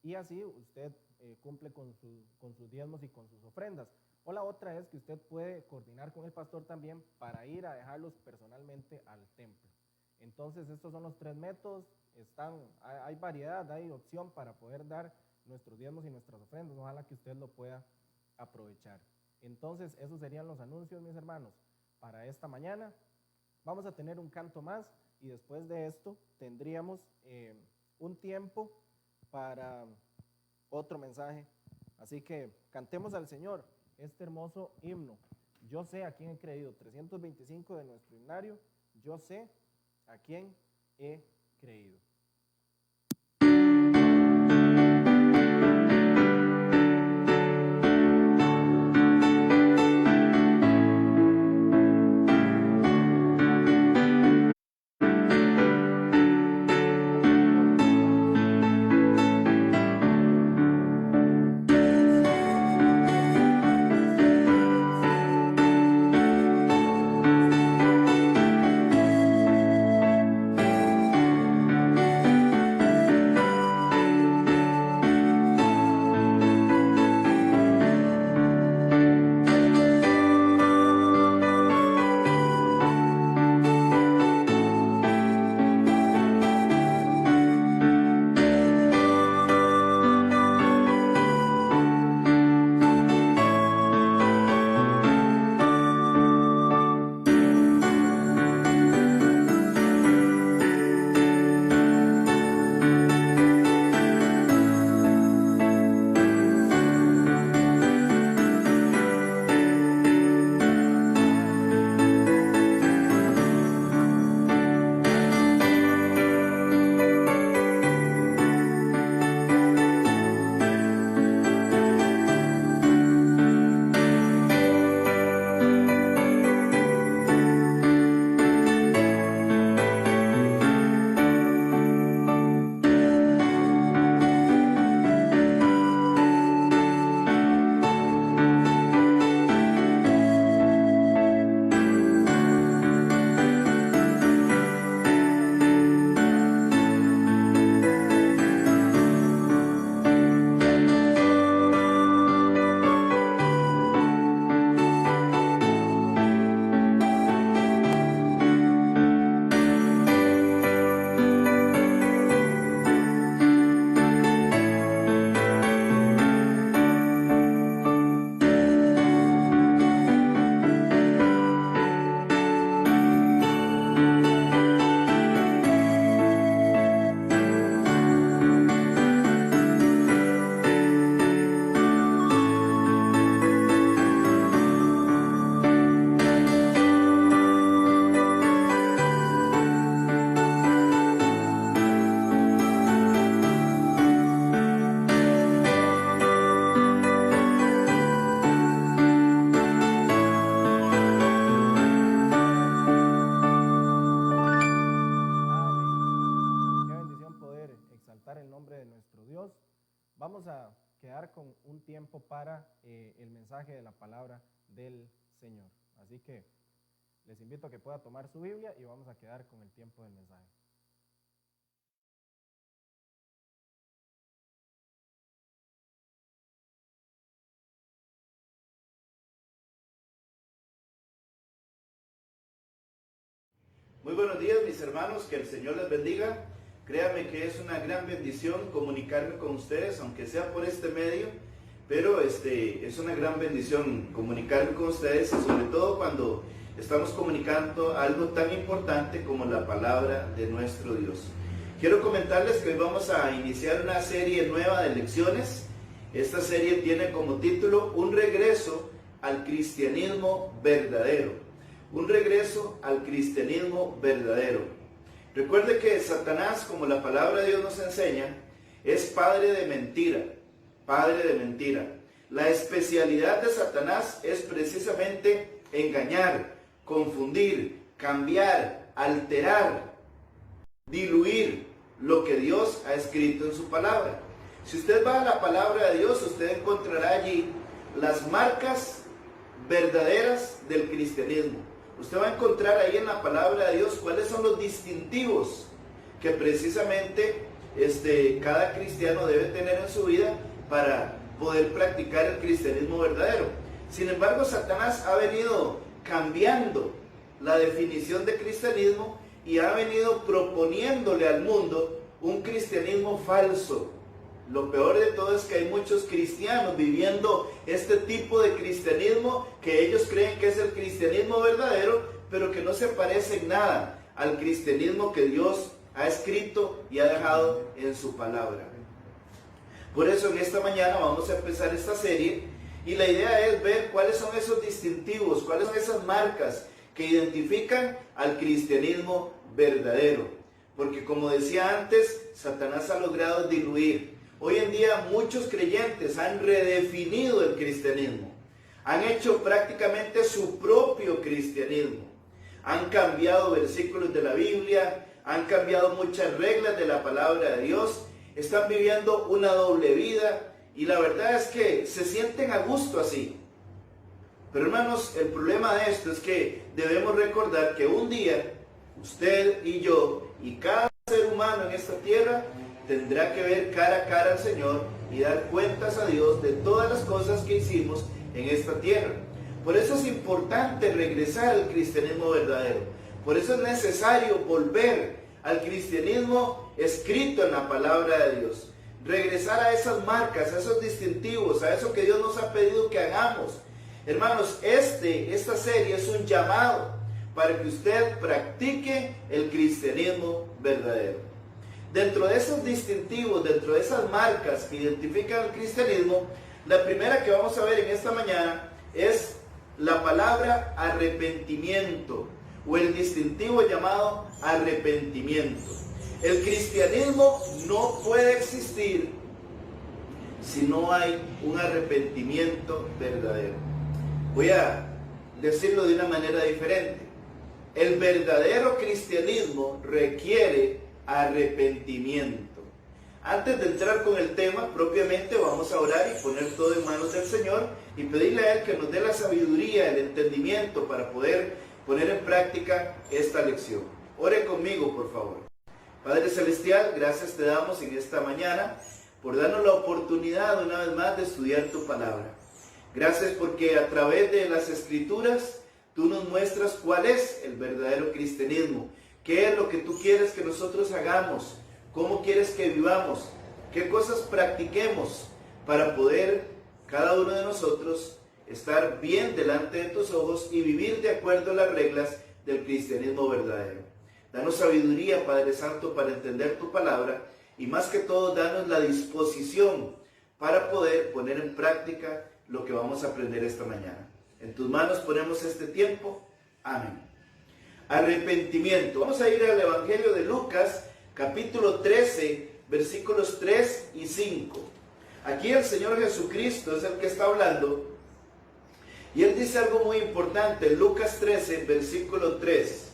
Y así usted cumple con sus diezmos y con sus ofrendas. O la otra es que usted puede coordinar con el pastor también para ir a dejarlos personalmente al templo. Entonces, estos son los 3 métodos. Hay variedad, hay opción para poder dar nuestros diezmos y nuestras ofrendas. Ojalá que usted lo pueda aprovechar. Entonces, esos serían los anuncios, mis hermanos, para esta mañana. Vamos a tener un canto más y después de esto tendríamos un tiempo para otro mensaje. Así que cantemos al Señor este hermoso himno. Yo sé a quién he creído. 325 de nuestro himnario. Yo sé a quién he creído. exaltar el nombre de nuestro Dios. Vamos a quedar con un tiempo para el mensaje de la palabra del Señor. Así que les invito a que pueda tomar su Biblia y vamos a quedar con el tiempo del mensaje. Muy buenos días, mis hermanos, que el Señor les bendiga. Créanme que es una gran bendición comunicarme con ustedes, aunque sea por este medio, pero es una gran bendición comunicarme con ustedes, y sobre todo cuando estamos comunicando algo tan importante como la palabra de nuestro Dios. Quiero comentarles que hoy vamos a iniciar una serie nueva de lecciones. Esta serie tiene como título Un regreso al cristianismo verdadero. Un regreso al cristianismo verdadero. Recuerde que Satanás, como la palabra de Dios nos enseña, es padre de mentira. Padre de mentira. La especialidad de Satanás es precisamente engañar, confundir, cambiar, alterar, diluir lo que Dios ha escrito en su palabra. Si usted va a la palabra de Dios, usted encontrará allí las marcas verdaderas del cristianismo. Usted va a encontrar ahí en la palabra de Dios cuáles son los distintivos que precisamente cada cristiano debe tener en su vida para poder practicar el cristianismo verdadero. Sin embargo, Satanás ha venido cambiando la definición de cristianismo y ha venido proponiéndole al mundo un cristianismo falso. Lo peor de todo es que hay muchos cristianos viviendo este tipo de cristianismo que ellos creen que es el cristianismo verdadero, pero que no se parece en nada al cristianismo que Dios ha escrito y ha dejado en su palabra. Por eso en esta mañana vamos a empezar esta serie y la idea es ver cuáles son esos distintivos, cuáles son esas marcas que identifican al cristianismo verdadero. Porque como decía antes, Satanás ha logrado diluir. Hoy en día muchos creyentes han redefinido el cristianismo, han hecho prácticamente su propio cristianismo, han cambiado versículos de la Biblia, han cambiado muchas reglas de la palabra de Dios, están viviendo una doble vida y la verdad es que se sienten a gusto así. Pero hermanos, el problema de esto es que debemos recordar que un día usted y yo y cada ser humano en esta tierra tendrá que ver cara a cara al Señor y dar cuentas a Dios de todas las cosas que hicimos en esta tierra. Por eso es importante regresar al cristianismo verdadero. Por eso es necesario volver al cristianismo escrito en la palabra de Dios. Regresar a esas marcas, a esos distintivos, a eso que Dios nos ha pedido que hagamos. Hermanos, esta serie es un llamado para que usted practique el cristianismo verdadero. Dentro de esos distintivos, dentro de esas marcas que identifican el cristianismo, la primera que vamos a ver en esta mañana es la palabra arrepentimiento, o el distintivo llamado arrepentimiento. El cristianismo no puede existir si no hay un arrepentimiento verdadero. Voy a decirlo de una manera diferente. El verdadero cristianismo requiere arrepentimiento. Antes de entrar con el tema propiamente, vamos a orar y poner todo en manos del Señor y pedirle a Él que nos dé la sabiduría, el entendimiento para poder poner en práctica esta lección. Ore conmigo, por favor. Padre Celestial, gracias te damos en esta mañana por darnos la oportunidad una vez más de estudiar tu palabra. Gracias porque a través de las Escrituras tú nos muestras cuál es el verdadero cristianismo. ¿Qué es lo que tú quieres que nosotros hagamos? ¿Cómo quieres que vivamos? ¿Qué cosas practiquemos para poder cada uno de nosotros estar bien delante de tus ojos y vivir de acuerdo a las reglas del cristianismo verdadero? Danos sabiduría, Padre Santo, para entender tu palabra y más que todo, danos la disposición para poder poner en práctica lo que vamos a aprender esta mañana. En tus manos ponemos este tiempo. Amén. Arrepentimiento. Vamos a ir al Evangelio de Lucas, capítulo 13, versículos 3 y 5. Aquí el Señor Jesucristo es el que está hablando y Él dice algo muy importante. Lucas 13, versículo 3.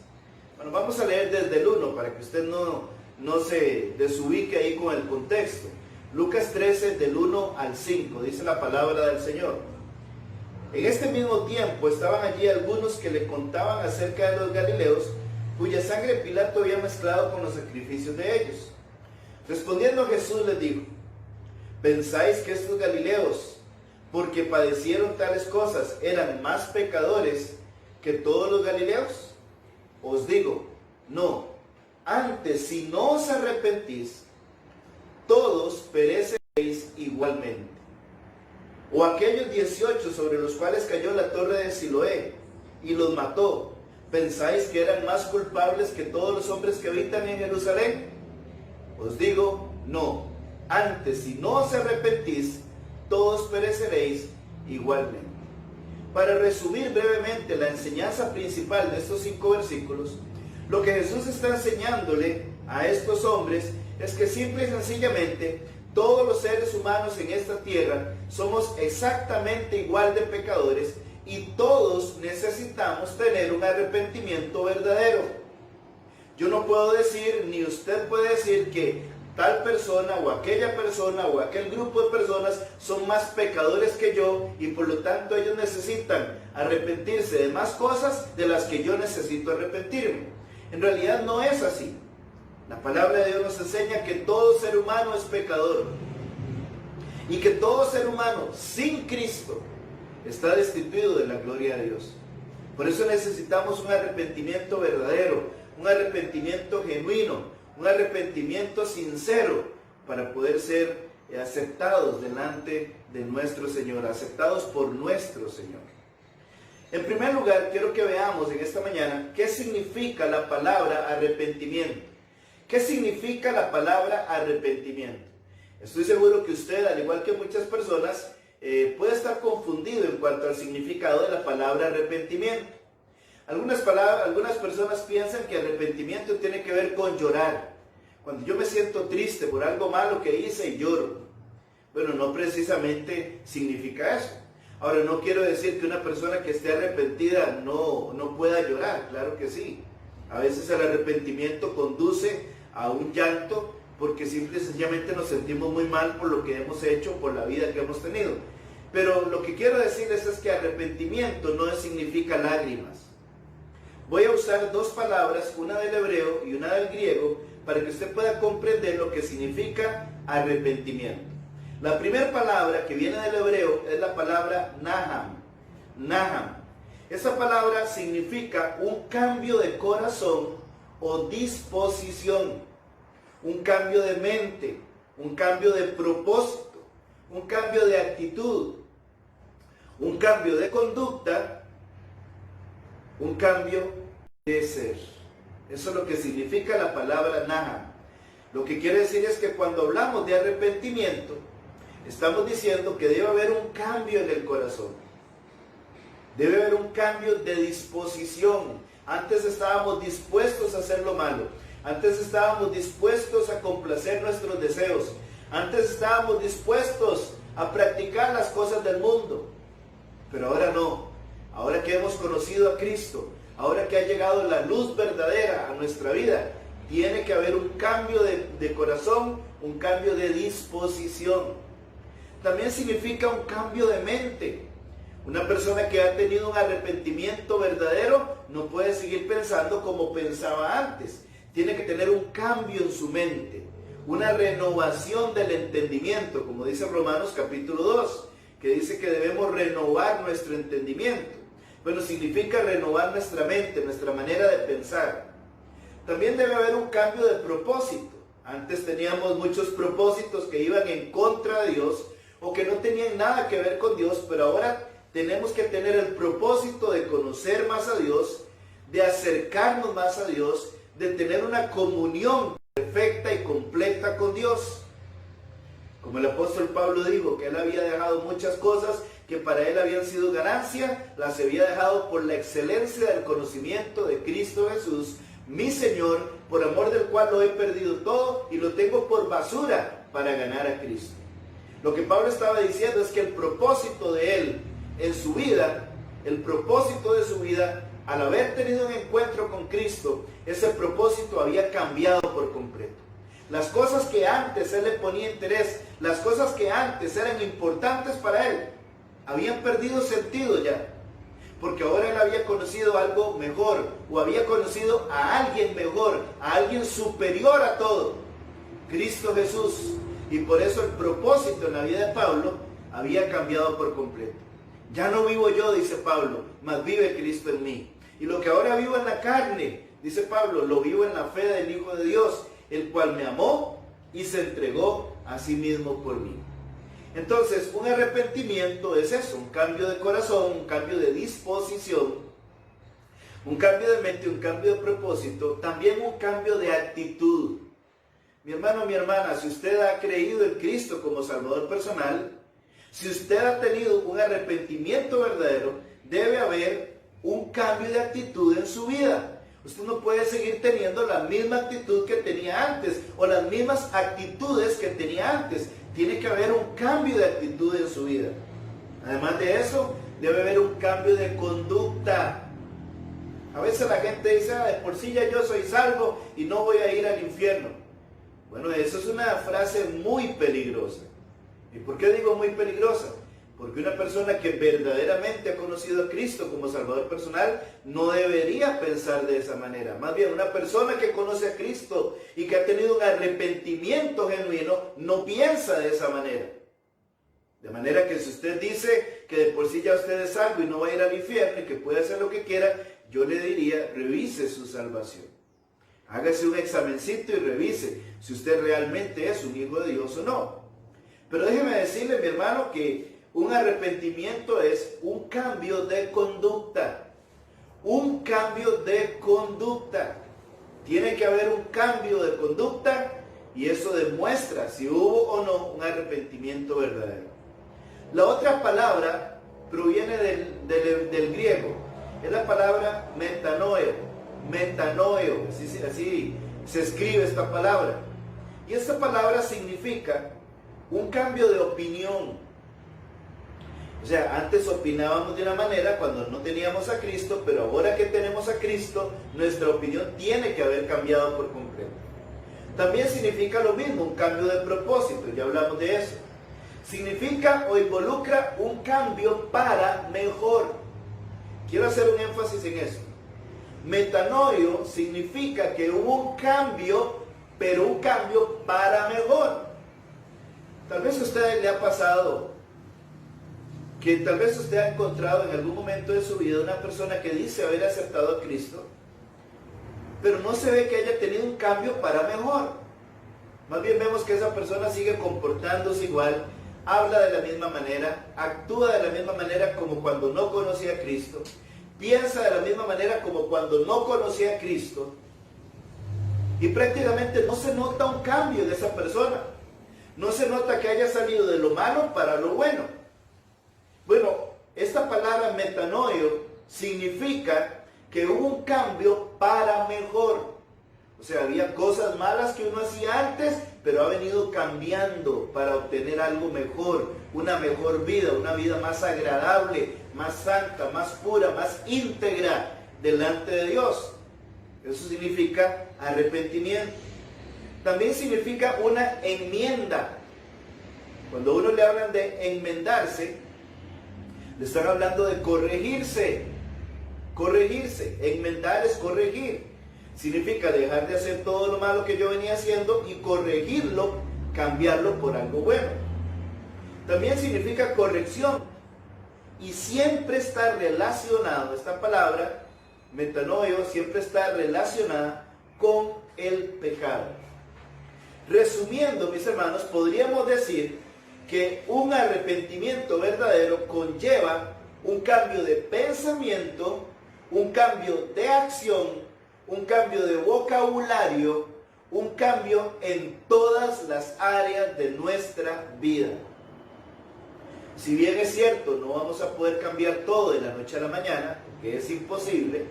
Bueno, vamos a leer desde el 1 para que usted no no se desubique ahí con el contexto. Lucas 13 del 1 al 5 dice la palabra del Señor. En este mismo tiempo estaban allí algunos que le contaban acerca de los galileos, cuya sangre Pilato había mezclado con los sacrificios de ellos. Respondiendo Jesús les dijo: ¿pensáis que estos galileos, porque padecieron tales cosas, eran más pecadores que todos los galileos? Os digo, no. Antes, si no os arrepentís, todos pereceréis igualmente. O aquellos 18 sobre los cuales cayó la torre de Siloé y los mató, ¿pensáis que eran más culpables que todos los hombres que habitan en Jerusalén? Os digo, no. Antes, si no os arrepentís, todos pereceréis igualmente. Para resumir brevemente la enseñanza principal de estos 5 versículos, lo que Jesús está enseñándole a estos hombres es que simple y sencillamente todos los seres humanos en esta tierra somos exactamente igual de pecadores y todos necesitamos tener un arrepentimiento verdadero. Yo no puedo decir, ni usted puede decir que tal persona o aquella persona o aquel grupo de personas son más pecadores que yo y por lo tanto ellos necesitan arrepentirse de más cosas de las que yo necesito arrepentirme. En realidad no es así. La palabra de Dios nos enseña que todo ser humano es pecador y que todo ser humano sin Cristo está destituido de la gloria de Dios. Por eso necesitamos un arrepentimiento verdadero, un arrepentimiento genuino, un arrepentimiento sincero para poder ser aceptados delante de nuestro Señor, aceptados por nuestro Señor. En primer lugar, quiero que veamos en esta mañana qué significa la palabra arrepentimiento. ¿Qué significa la palabra arrepentimiento? Estoy seguro que usted, al igual que muchas personas, puede estar confundido en cuanto al significado de la palabra arrepentimiento. Algunas personas piensan que arrepentimiento tiene que ver con llorar. Cuando yo me siento triste por algo malo que hice y lloro. Bueno, no precisamente significa eso. Ahora, no quiero decir que una persona que esté arrepentida no pueda llorar, claro que sí. A veces el arrepentimiento conduce a un llanto porque simple y sencillamente nos sentimos muy mal por lo que hemos hecho, por la vida que hemos tenido. Pero lo que quiero decirles es que arrepentimiento no significa lágrimas. Voy a usar 2 palabras, una del hebreo y una del griego, para que usted pueda comprender lo que significa arrepentimiento. La primera palabra que viene del hebreo es la palabra naham. Naham. Esa palabra significa un cambio de corazón o disposición, un cambio de mente, un cambio de propósito, un cambio de actitud, un cambio de conducta, un cambio de ser. Eso es lo que significa la palabra naham. Lo que quiere decir es que cuando hablamos de arrepentimiento, estamos diciendo que debe haber un cambio en el corazón. Debe haber un cambio de disposición. Antes estábamos dispuestos a hacer lo malo. Antes estábamos dispuestos a complacer nuestros deseos. Antes estábamos dispuestos a practicar las cosas del mundo. Pero ahora no. Ahora que hemos conocido a Cristo, ahora que ha llegado la luz verdadera a nuestra vida, tiene que haber un cambio de corazón, un cambio de disposición. También significa un cambio de mente. Una persona que ha tenido un arrepentimiento verdadero no puede seguir pensando como pensaba antes. Tiene que tener un cambio en su mente, una renovación del entendimiento, como dice Romanos capítulo 2, que dice que debemos renovar nuestro entendimiento. Bueno, significa renovar nuestra mente, nuestra manera de pensar. También debe haber un cambio de propósito. Antes teníamos muchos propósitos que iban en contra de Dios o que no tenían nada que ver con Dios, pero ahora tenemos que tener el propósito de conocer más a Dios, de acercarnos más a Dios, de tener una comunión perfecta y completa con Dios. Como el apóstol Pablo dijo que él había dejado muchas cosas que para él habían sido ganancia, las había dejado por la excelencia del conocimiento de Cristo Jesús, mi Señor, por amor del cual lo he perdido todo y lo tengo por basura para ganar a Cristo. Lo que Pablo estaba diciendo es que el propósito de él en su vida, el propósito de su vida, al haber tenido un encuentro con Cristo, ese propósito había cambiado por completo. Las cosas que antes él le ponía interés, las cosas que antes eran importantes para él, habían perdido sentido ya. Porque ahora él había conocido algo mejor, o había conocido a alguien mejor, a alguien superior a todo, Cristo Jesús. Y por eso el propósito en la vida de Pablo había cambiado por completo. Ya no vivo yo, dice Pablo, mas vive Cristo en mí. Y lo que ahora vivo en la carne, dice Pablo, lo vivo en la fe del Hijo de Dios, el cual me amó y se entregó a sí mismo por mí. Entonces, un arrepentimiento es eso, un cambio de corazón, un cambio de disposición, un cambio de mente, un cambio de propósito, también un cambio de actitud. Mi hermano, mi hermana, si usted ha creído en Cristo como Salvador personal, si usted ha tenido un arrepentimiento verdadero, debe haber un cambio de actitud en su vida. Usted no puede seguir teniendo la misma actitud que tenía antes o las mismas actitudes que tenía antes. Tiene que haber un cambio de actitud en su vida. Además de eso, debe haber un cambio de conducta. A veces la gente dice, de por sí ya yo soy salvo y no voy a ir al infierno. Bueno, eso es una frase muy peligrosa. ¿Y por qué digo muy peligrosa? Porque una persona que verdaderamente ha conocido a Cristo como Salvador personal no debería pensar de esa manera. Más bien, una persona que conoce a Cristo y que ha tenido un arrepentimiento genuino no piensa de esa manera. De manera que si usted dice que de por sí ya usted es salvo y no va a ir al infierno y que puede hacer lo que quiera, yo le diría, revise su salvación. Hágase un examencito y revise si usted realmente es un hijo de Dios o no. Pero déjeme decirle, mi hermano, que un arrepentimiento es un cambio de conducta. Un cambio de conducta. Tiene que haber un cambio de conducta y eso demuestra si hubo o no un arrepentimiento verdadero. La otra palabra proviene del griego. Es la palabra metanoeo. Metanoeo. Así se escribe esta palabra. Y esta palabra significa un cambio de opinión. O sea, antes opinábamos de una manera cuando no teníamos a Cristo, pero ahora que tenemos a Cristo, nuestra opinión tiene que haber cambiado por completo. También significa lo mismo, un cambio de propósito, ya hablamos de eso. Significa o involucra un cambio para mejor. Quiero hacer un énfasis en eso. Metanoio significa que hubo un cambio, pero un cambio para mejor. Tal vez a usted le ha pasado que tal vez usted ha encontrado en algún momento de su vida una persona que dice haber aceptado a Cristo, pero no se ve que haya tenido un cambio para mejor. Más bien vemos que esa persona sigue comportándose igual, habla de la misma manera, actúa de la misma manera como cuando no conocía a Cristo, piensa de la misma manera como cuando no conocía a Cristo, y prácticamente no se nota un cambio de esa persona. No se nota que haya salido de lo malo para lo bueno. Bueno, esta palabra metanoio significa que hubo un cambio para mejor. O sea, había cosas malas que uno hacía antes, pero ha venido cambiando para obtener algo mejor, una mejor vida, una vida más agradable, más santa, más pura, más íntegra delante de Dios. Eso significa arrepentimiento. También significa una enmienda. Cuando a uno le hablan de enmendarse, le están hablando de corregirse. Corregirse. Enmendar es corregir. Significa dejar de hacer todo lo malo que yo venía haciendo y corregirlo, cambiarlo por algo bueno. También significa corrección. Y siempre está relacionado, esta palabra, metanoio, siempre está relacionada con el pecado. Resumiendo, mis hermanos, podríamos decir que un arrepentimiento verdadero conlleva un cambio de pensamiento, un cambio de acción, un cambio de vocabulario, un cambio en todas las áreas de nuestra vida. Si bien es cierto, no vamos a poder cambiar todo de la noche a la mañana, porque es imposible,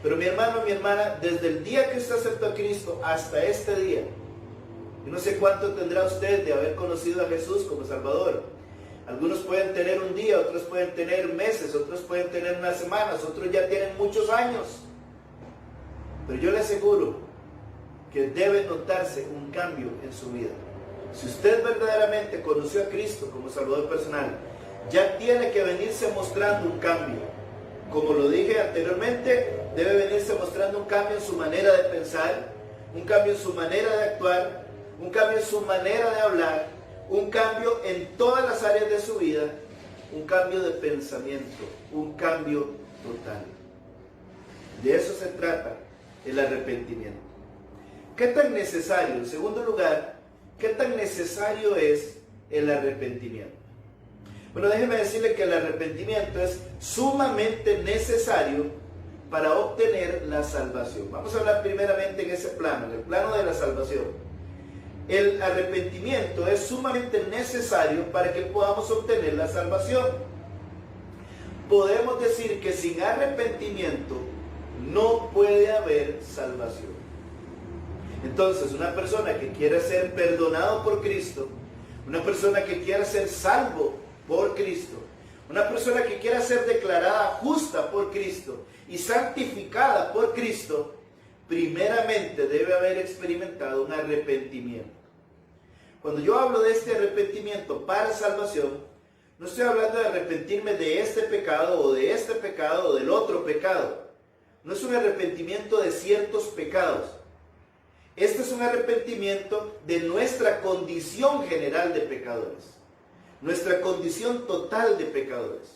pero mi hermano, mi hermana, desde el día que usted aceptó a Cristo hasta este día, yo no sé cuánto tendrá usted de haber conocido a Jesús como Salvador. Algunos pueden tener un día, otros pueden tener meses, otros pueden tener unas semanas, otros ya tienen muchos años. Pero yo le aseguro que debe notarse un cambio en su vida. Si usted verdaderamente conoció a Cristo como Salvador personal, ya tiene que venirse mostrando un cambio. Como lo dije anteriormente, debe venirse mostrando un cambio en su manera de pensar, un cambio en su manera de actuar, un cambio en su manera de hablar, un cambio en todas las áreas de su vida, un cambio de pensamiento, un cambio total. De eso se trata el arrepentimiento. ¿Qué tan necesario? En segundo lugar, ¿qué tan necesario es el arrepentimiento? Bueno, déjeme decirle que el arrepentimiento es sumamente necesario para obtener la salvación. Vamos a hablar primeramente en ese plano, en el plano de la salvación. El arrepentimiento es sumamente necesario para que podamos obtener la salvación. Podemos decir que sin arrepentimiento no puede haber salvación. Entonces, una persona que quiera ser perdonado por Cristo, una persona que quiera ser salvo por Cristo, una persona que quiera ser declarada justa por Cristo y santificada por Cristo, primeramente debe haber experimentado un arrepentimiento. Cuando yo hablo de este arrepentimiento para salvación, no estoy hablando de arrepentirme de este pecado o de este pecado o del otro pecado. No es un arrepentimiento de ciertos pecados. Este es un arrepentimiento de nuestra condición general de pecadores, nuestra condición total de pecadores.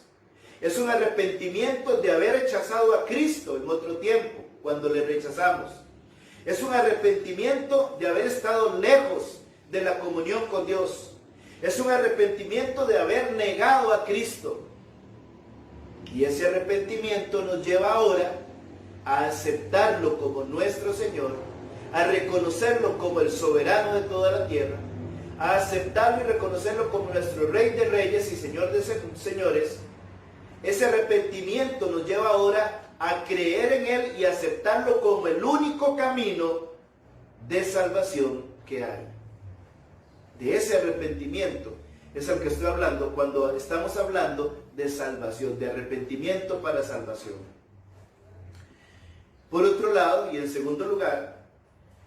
Es un arrepentimiento de haber rechazado a Cristo en otro tiempo, cuando le rechazamos. Es un arrepentimiento de haber estado lejos de la comunión con Dios. Es un arrepentimiento de haber negado a Cristo. Y ese arrepentimiento nos lleva ahora a aceptarlo como nuestro Señor, a reconocerlo como el soberano de toda la tierra, a aceptarlo y reconocerlo como nuestro Rey de Reyes y Señor de Señores. Ese arrepentimiento nos lleva ahora a creer en Él y aceptarlo como el único camino de salvación que hay. De ese arrepentimiento es al que estoy hablando cuando estamos hablando de salvación, de arrepentimiento para salvación. Por otro lado, y en segundo lugar,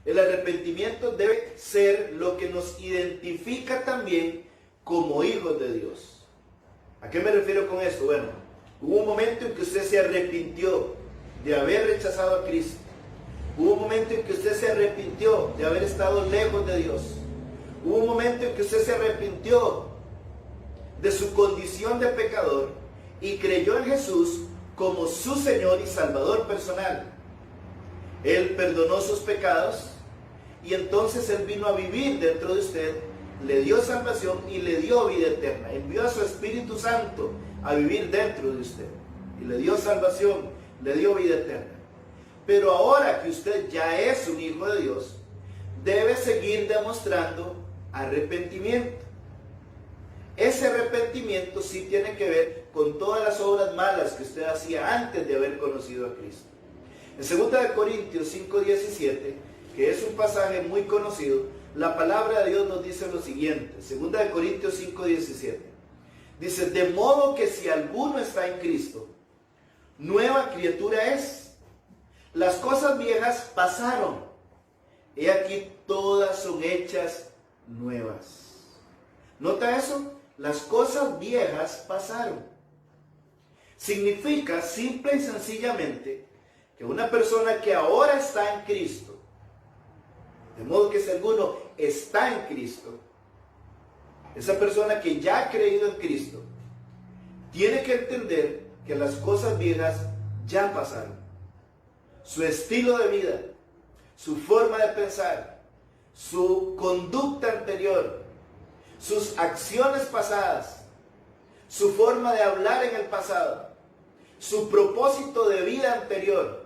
el arrepentimiento debe ser lo que nos identifica también como hijos de Dios. ¿A qué me refiero con esto? Bueno, hubo un momento en que usted se arrepintió de haber rechazado a Cristo. Hubo un momento en que usted se arrepintió de haber estado lejos de Dios. Hubo un momento en que usted se arrepintió de su condición de pecador y creyó en Jesús como su Señor y Salvador personal. Él perdonó sus pecados y entonces Él vino a vivir dentro de usted, le dio salvación y le dio vida eterna. Envió a su Espíritu Santo a vivir dentro de usted y le dio salvación, le dio vida eterna. Pero ahora que usted ya es un hijo de Dios, debe seguir demostrando arrepentimiento. Ese arrepentimiento sí tiene que ver con todas las obras malas que usted hacía antes de haber conocido a Cristo. En 2 Corintios 5:17, que es un pasaje muy conocido, la palabra de Dios nos dice lo siguiente. 2 Corintios 5:17 dice: de modo que si alguno está en Cristo, nueva criatura es. Las cosas viejas pasaron, he aquí todas son hechas nuevas. ¿Nota eso? Las cosas viejas pasaron. Significa simple y sencillamente que una persona que ahora está en Cristo, de modo que si alguno está en Cristo, esa persona que ya ha creído en Cristo, tiene que entender que las cosas viejas ya pasaron. Su estilo de vida, su forma de pensar, su conducta anterior, sus acciones pasadas, su forma de hablar en el pasado, su propósito de vida anterior,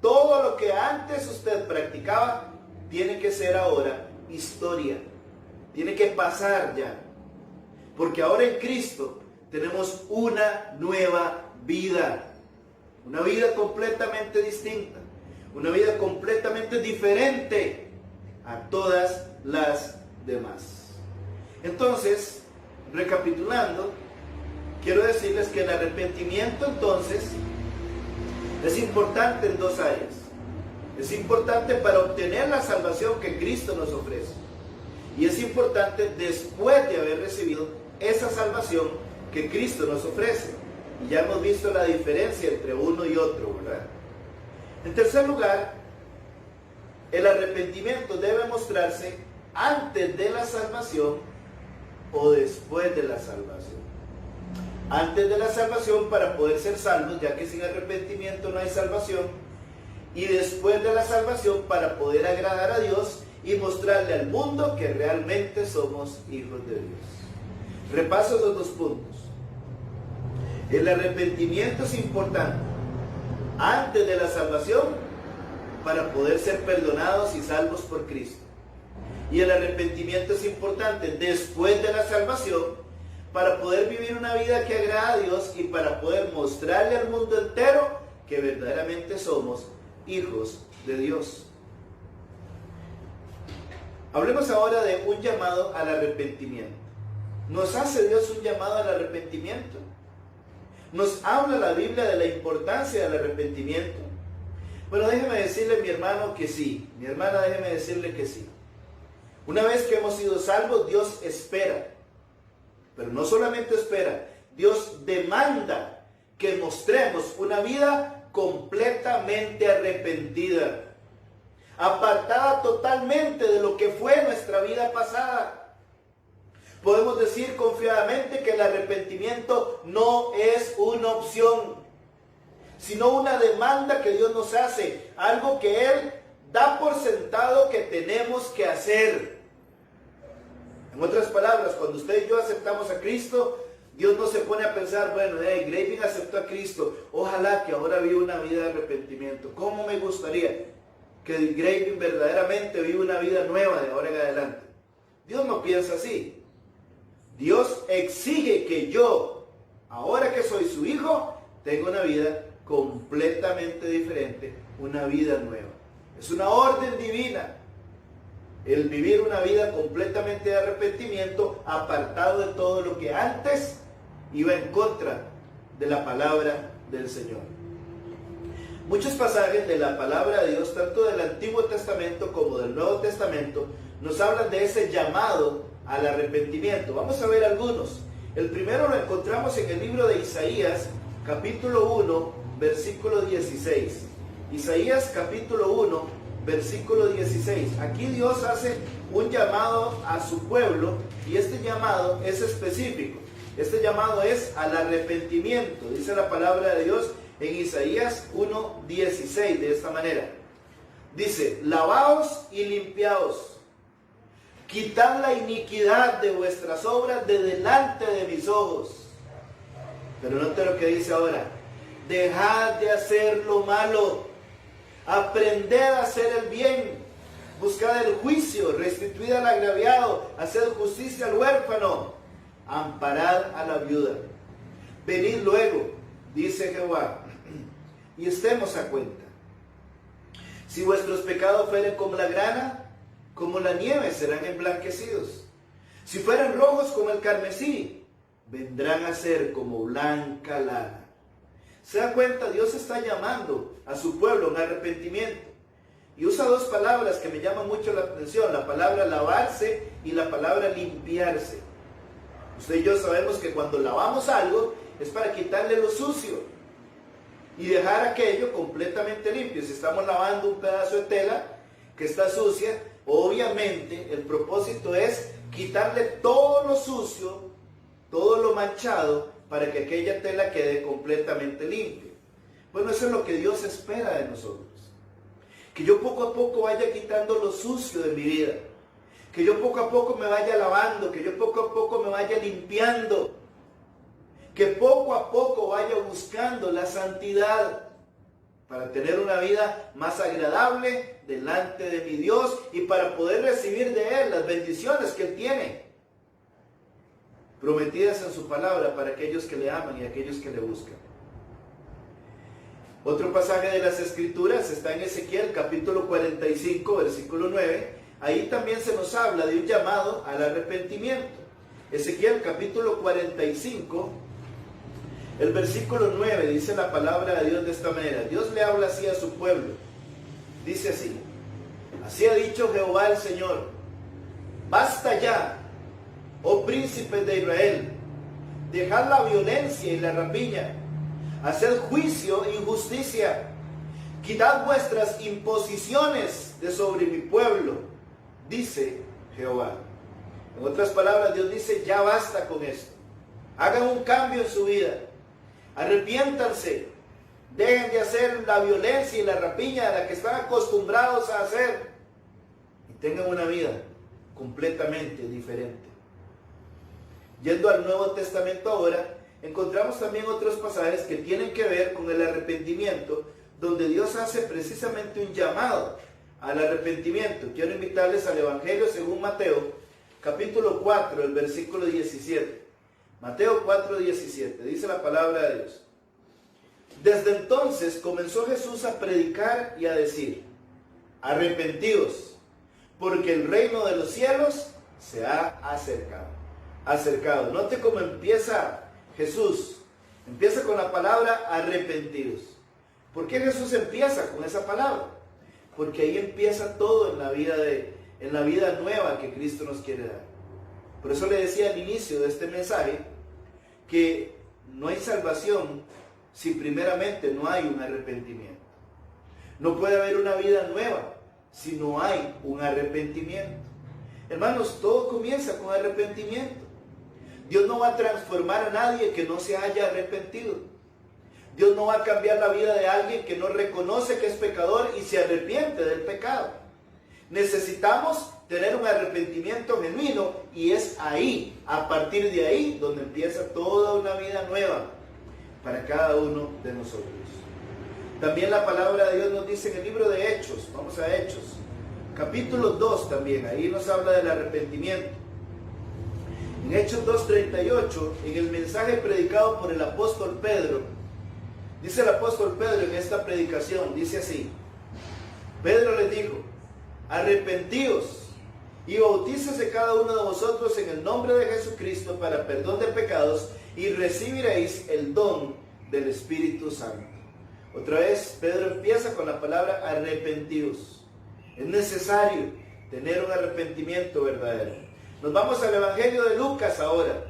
todo lo que antes usted practicaba, tiene que ser ahora historia. Tiene que pasar ya. Porque ahora en Cristo tenemos una nueva vida. Una vida completamente distinta. Una vida completamente diferente a todas las demás. Entonces, recapitulando, quiero decirles que el arrepentimiento entonces es importante en dos áreas. Es importante para obtener la salvación que Cristo nos ofrece. Y es importante después de haber recibido esa salvación que Cristo nos ofrece. Y ya hemos visto la diferencia entre uno y otro, ¿verdad? En tercer lugar, el arrepentimiento debe mostrarse antes de la salvación o después de la salvación. Antes de la salvación para poder ser salvos, ya que sin arrepentimiento no hay salvación, y después de la salvación para poder agradar a Dios y mostrarle al mundo que realmente somos hijos de Dios. Repaso esos dos puntos. El arrepentimiento es importante antes de la salvación para poder ser perdonados y salvos por Cristo. Y el arrepentimiento es importante después de la salvación para poder vivir una vida que agrada a Dios y para poder mostrarle al mundo entero que verdaderamente somos hijos de Dios. Hablemos ahora de un llamado al arrepentimiento. ¿Nos hace Dios un llamado al arrepentimiento? ¿Nos habla la Biblia de la importancia del arrepentimiento? Bueno, déjeme decirle, mi hermano, que sí. Mi hermana, déjeme decirle que sí. Una vez que hemos sido salvos, Dios espera. Pero no solamente espera, Dios demanda que mostremos una vida completamente arrepentida, apartada totalmente de lo que fue nuestra vida pasada. Podemos decir confiadamente que el arrepentimiento no es una opción, sino una demanda que Dios nos hace, algo que Él da por sentado que tenemos que hacer. En otras palabras, cuando usted y yo aceptamos a Cristo, Dios no se pone a pensar, bueno, Graving aceptó a Cristo, ojalá que ahora viva una vida de arrepentimiento. ¿Cómo me gustaría que Graving verdaderamente viva una vida nueva de ahora en adelante? Dios no piensa así. Dios exige que yo, ahora que soy su hijo, tenga una vida completamente diferente, una vida nueva. Es una orden divina el vivir una vida completamente de arrepentimiento, apartado de todo lo que antes iba en contra de la palabra del Señor. Muchos pasajes de la palabra de Dios, tanto del Antiguo Testamento como del Nuevo Testamento, nos hablan de ese llamado al arrepentimiento. Vamos a ver algunos. El primero lo encontramos en el libro de Isaías, capítulo 1, versículo 16. Isaías, capítulo 1, versículo 16. Aquí Dios hace un llamado a su pueblo y este llamado es específico. Este llamado es al arrepentimiento. Dice la palabra de Dios en Isaías 1:16 de esta manera. Dice: lavaos y limpiaos, quitad la iniquidad de vuestras obras de delante de mis ojos. Pero note lo que dice ahora: dejad de hacer lo malo, aprended a hacer el bien, buscad el juicio, restituid al agraviado, haced justicia al huérfano, amparad a la viuda. Venid luego, dice Jehová, y estemos a cuenta. Si vuestros pecados fueren como la grana, como la nieve serán emblanquecidos. Si fueran rojos como el carmesí, vendrán a ser como blanca lana. ¿Se da cuenta? Dios está llamando a su pueblo a un arrepentimiento. Y usa dos palabras que me llaman mucho la atención: la palabra lavarse y la palabra limpiarse. Usted y yo sabemos que cuando lavamos algo es para quitarle lo sucio y dejar aquello completamente limpio. Si estamos lavando un pedazo de tela que está sucia, obviamente el propósito es quitarle todo lo sucio, todo lo manchado, para que aquella tela quede completamente limpia. Bueno, eso es lo que Dios espera de nosotros. Que yo poco a poco vaya quitando lo sucio de mi vida. Que yo poco a poco me vaya lavando, que yo poco a poco me vaya limpiando. Que poco a poco vaya buscando la santidad para tener una vida más agradable delante de mi Dios y para poder recibir de Él las bendiciones que Él tiene, prometidas en su palabra para aquellos que le aman y aquellos que le buscan. Otro pasaje de las Escrituras está en Ezequiel capítulo 45, versículo 9. Ahí también se nos habla de un llamado al arrepentimiento. Ezequiel capítulo 45, el versículo 9, dice la palabra de Dios de esta manera. Dios le habla así a su pueblo. Dice así: así ha dicho Jehová el Señor, basta ya, oh príncipes de Israel, dejad la violencia y la rapiña, haced juicio y justicia, quitad vuestras imposiciones de sobre mi pueblo, dice Jehová. En otras palabras, Dios dice: ya basta con esto. Hagan un cambio en su vida. Arrepiéntanse. Dejen de hacer la violencia y la rapiña de la que están acostumbrados a hacer. Y tengan una vida completamente diferente. Yendo al Nuevo Testamento ahora, encontramos también otros pasajes que tienen que ver con el arrepentimiento, donde Dios hace precisamente un llamado al arrepentimiento. Quiero invitarles al Evangelio según Mateo, capítulo 4, el versículo 17. Mateo 4, 17, dice la palabra de Dios: desde entonces comenzó Jesús a predicar y a decir: arrepentíos, porque el reino de los cielos se ha acercado. Note cómo empieza Jesús. Empieza con la palabra arrepentidos. ¿Por qué Jesús empieza con esa palabra? Porque ahí empieza todo en la vida nueva que Cristo nos quiere dar. Por eso le decía al inicio de este mensaje que no hay salvación si primeramente no hay un arrepentimiento. No puede haber una vida nueva si no hay un arrepentimiento. Hermanos, todo comienza con arrepentimiento. Dios no va a transformar a nadie que no se haya arrepentido. Dios no va a cambiar la vida de alguien que no reconoce que es pecador y se arrepiente del pecado. Necesitamos tener un arrepentimiento genuino, y es ahí, a partir de ahí, donde empieza toda una vida nueva para cada uno de nosotros. También la palabra de Dios nos dice en el libro de Hechos, vamos a Hechos, capítulo 2 también, ahí nos habla del arrepentimiento. En Hechos 2:38, en el mensaje predicado por el apóstol Pedro, dice el apóstol Pedro en esta predicación, dice así: Pedro les dijo: arrepentíos y bautícese cada uno de vosotros en el nombre de Jesucristo para perdón de pecados, y recibiréis el don del Espíritu Santo. Otra vez Pedro empieza con la palabra arrepentíos. Es necesario tener un arrepentimiento verdadero. Nos vamos al Evangelio de Lucas ahora,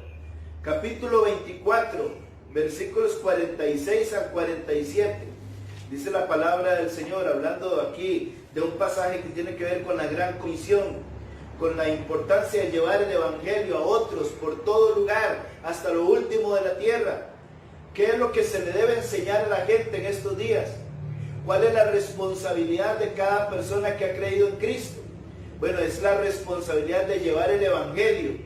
capítulo 24, versículos 46 al 47. Dice la palabra del Señor, hablando aquí de un pasaje que tiene que ver con la gran comisión, con la importancia de llevar el Evangelio a otros por todo lugar, hasta lo último de la tierra. ¿Qué es lo que se le debe enseñar a la gente en estos días? ¿Cuál es la responsabilidad de cada persona que ha creído en Cristo? Bueno, es la responsabilidad de llevar el Evangelio.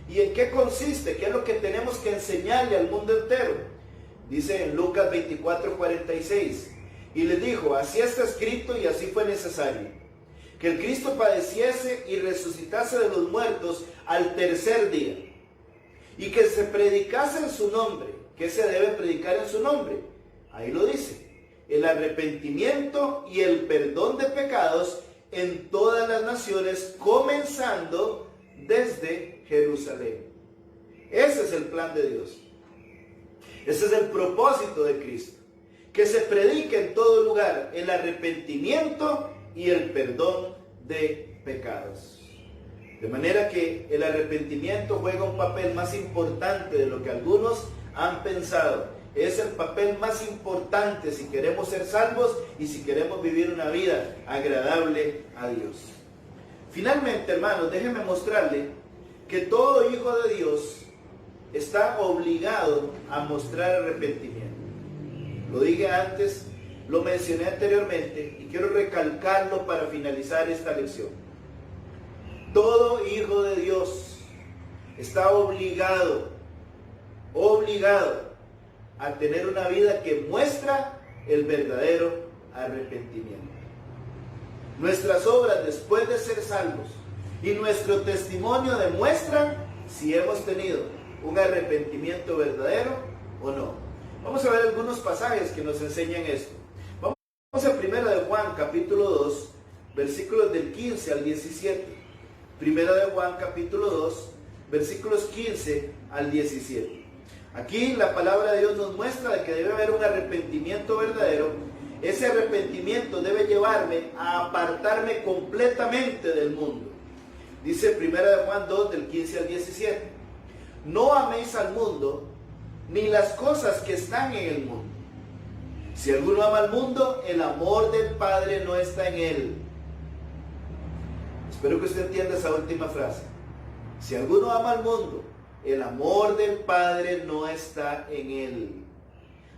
¿Y en qué consiste? ¿Qué es lo que tenemos que enseñarle al mundo entero? Dice en Lucas 24:46, y les dijo: así está escrito y así fue necesario, que el Cristo padeciese y resucitase de los muertos al tercer día, y que se predicase en su nombre. ¿Qué se debe predicar en su nombre? Ahí lo dice: el arrepentimiento y el perdón de pecados en todas las naciones, comenzando desde Jerusalén. Ese es el plan de Dios. Ese es el propósito de Cristo. Que se predique en todo lugar el arrepentimiento y el perdón de pecados. De manera que el arrepentimiento juega un papel más importante de lo que algunos han pensado. Es el papel más importante si queremos ser salvos y si queremos vivir una vida agradable a Dios. Finalmente, hermanos, déjenme mostrarle que todo hijo de Dios está obligado a mostrar arrepentimiento. Lo dije antes, lo mencioné anteriormente y quiero recalcarlo para finalizar esta lección. Todo hijo de Dios está obligado a tener una vida que muestra el verdadero arrepentimiento. Nuestras obras después de ser salvos y nuestro testimonio demuestran si hemos tenido un arrepentimiento verdadero o no. Vamos a ver algunos pasajes que nos enseñan esto. Vamos a 1 de Juan capítulo 2, versículos del 15 al 17. 1 de Juan capítulo 2, versículos 15 al 17. Aquí la palabra de Dios nos muestra de que debe haber un arrepentimiento verdadero ese arrepentimiento debe llevarme a apartarme completamente del mundo. Dice 1 Juan 2, del 15 al 17. No améis al mundo, ni las cosas que están en el mundo. Si alguno ama al mundo, el amor del Padre no está en él. Espero que usted entienda esa última frase. Si alguno ama al mundo, el amor del Padre no está en él.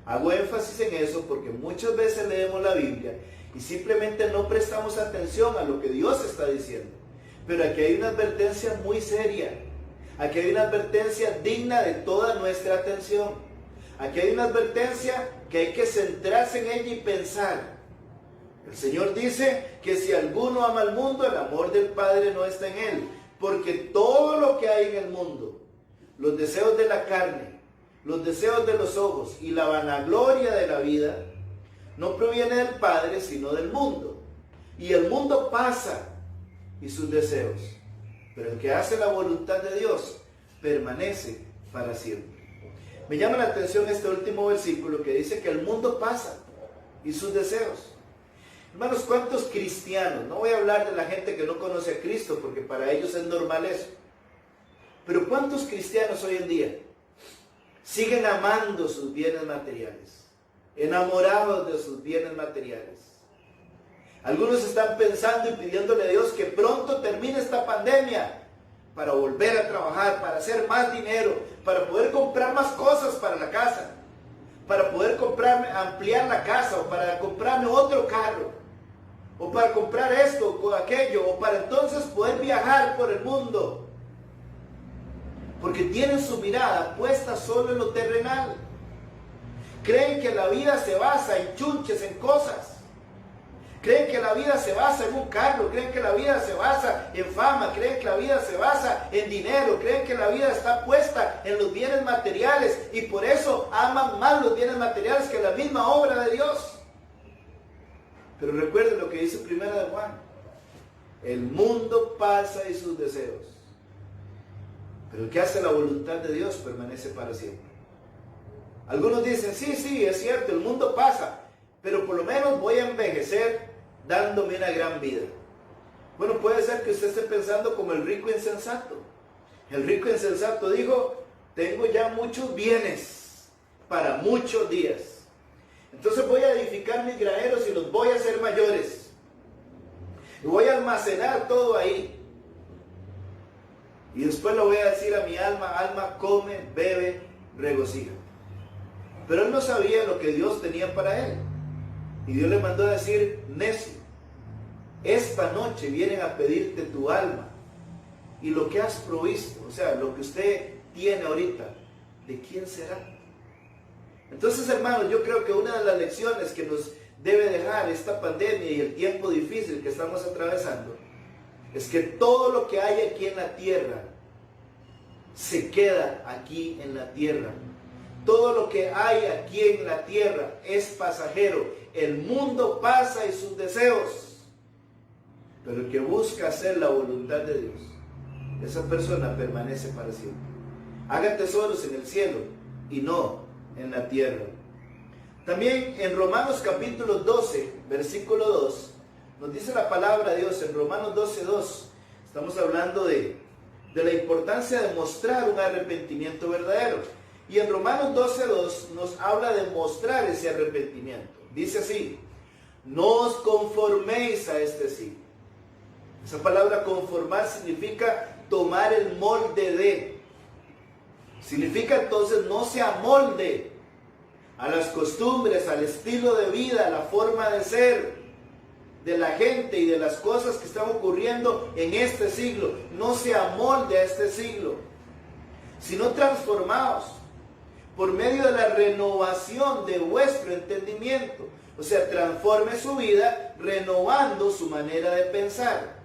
Hago énfasis en eso porque muchas veces leemos la Biblia y simplemente no prestamos atención a lo que Dios está diciendo. Pero aquí hay una advertencia muy seria. Aquí hay una advertencia digna de toda nuestra atención. Aquí hay una advertencia que hay que centrarse en ella y pensar. El Señor dice que si alguno ama al mundo, el amor del Padre no está en él. Porque todo lo que hay en el mundo, los deseos de la carne, los deseos de los ojos y la vanagloria de la vida, no proviene del Padre, sino del mundo. Y el mundo pasa y sus deseos, pero el que hace la voluntad de Dios permanece para siempre. Me llama la atención este último versículo que dice que el mundo pasa y sus deseos. Hermanos, ¿cuántos cristianos? No voy a hablar de la gente que no conoce a Cristo, porque para ellos es normal eso. Pero ¿cuántos cristianos hoy en día siguen amando sus bienes materiales? Enamorados de sus bienes materiales. Algunos están pensando y pidiéndole a Dios que pronto termine esta pandemia para volver a trabajar, para hacer más dinero, para poder comprar más cosas para la casa, para poder ampliar la casa, o para comprarme otro carro, o para comprar esto o aquello, o para entonces poder viajar por el mundo. Porque tienen su mirada puesta solo en lo terrenal. Creen que la vida se basa en chunches, en cosas. Creen que la vida se basa en un carro, creen que la vida se basa en fama, creen que la vida se basa en dinero, creen que la vida está puesta en los bienes materiales y por eso aman más los bienes materiales que la misma obra de Dios. Pero recuerden lo que dice 1 Juan: el mundo pasa y sus deseos, pero el que hace la voluntad de Dios permanece para siempre. Algunos dicen, sí, es cierto, el mundo pasa, pero por lo menos voy a envejecer dándome una gran vida. Bueno, puede ser que usted esté pensando como el rico insensato. El rico insensato dijo, tengo ya muchos bienes para muchos días. Entonces voy a edificar mis graneros y los voy a hacer mayores. Y voy a almacenar todo ahí. Y después le voy a decir a mi alma, alma, come, bebe, regocija. Pero él no sabía lo que Dios tenía para él. Y Dios le mandó a decir, necio, esta noche vienen a pedirte tu alma y lo que has provisto, o sea, lo que usted tiene ahorita, ¿de quién será? Entonces, hermanos, yo creo que una de las lecciones que nos debe dejar esta pandemia y el tiempo difícil que estamos atravesando es que todo lo que hay aquí en la tierra se queda aquí en la tierra. Todo lo que hay aquí en la tierra es pasajero. El mundo pasa y sus deseos. Pero el que busca hacer la voluntad de Dios, esa persona permanece para siempre. Haga tesoros en el cielo y no en la tierra. También en Romanos capítulo 12, versículo 2, nos dice la palabra de Dios en Romanos 12, 2. Estamos hablando de la importancia de mostrar un arrepentimiento verdadero. Y en Romanos 12:2 nos habla de mostrar ese arrepentimiento. Dice así, no os conforméis a este siglo. Esa palabra conformar significa tomar el molde de. Significa entonces no se amolde a las costumbres, al estilo de vida, a la forma de ser de la gente y de las cosas que están ocurriendo en este siglo. No se amolde a este siglo, sino transformaos por medio de la renovación de vuestro entendimiento. O sea, transforme su vida renovando su manera de pensar.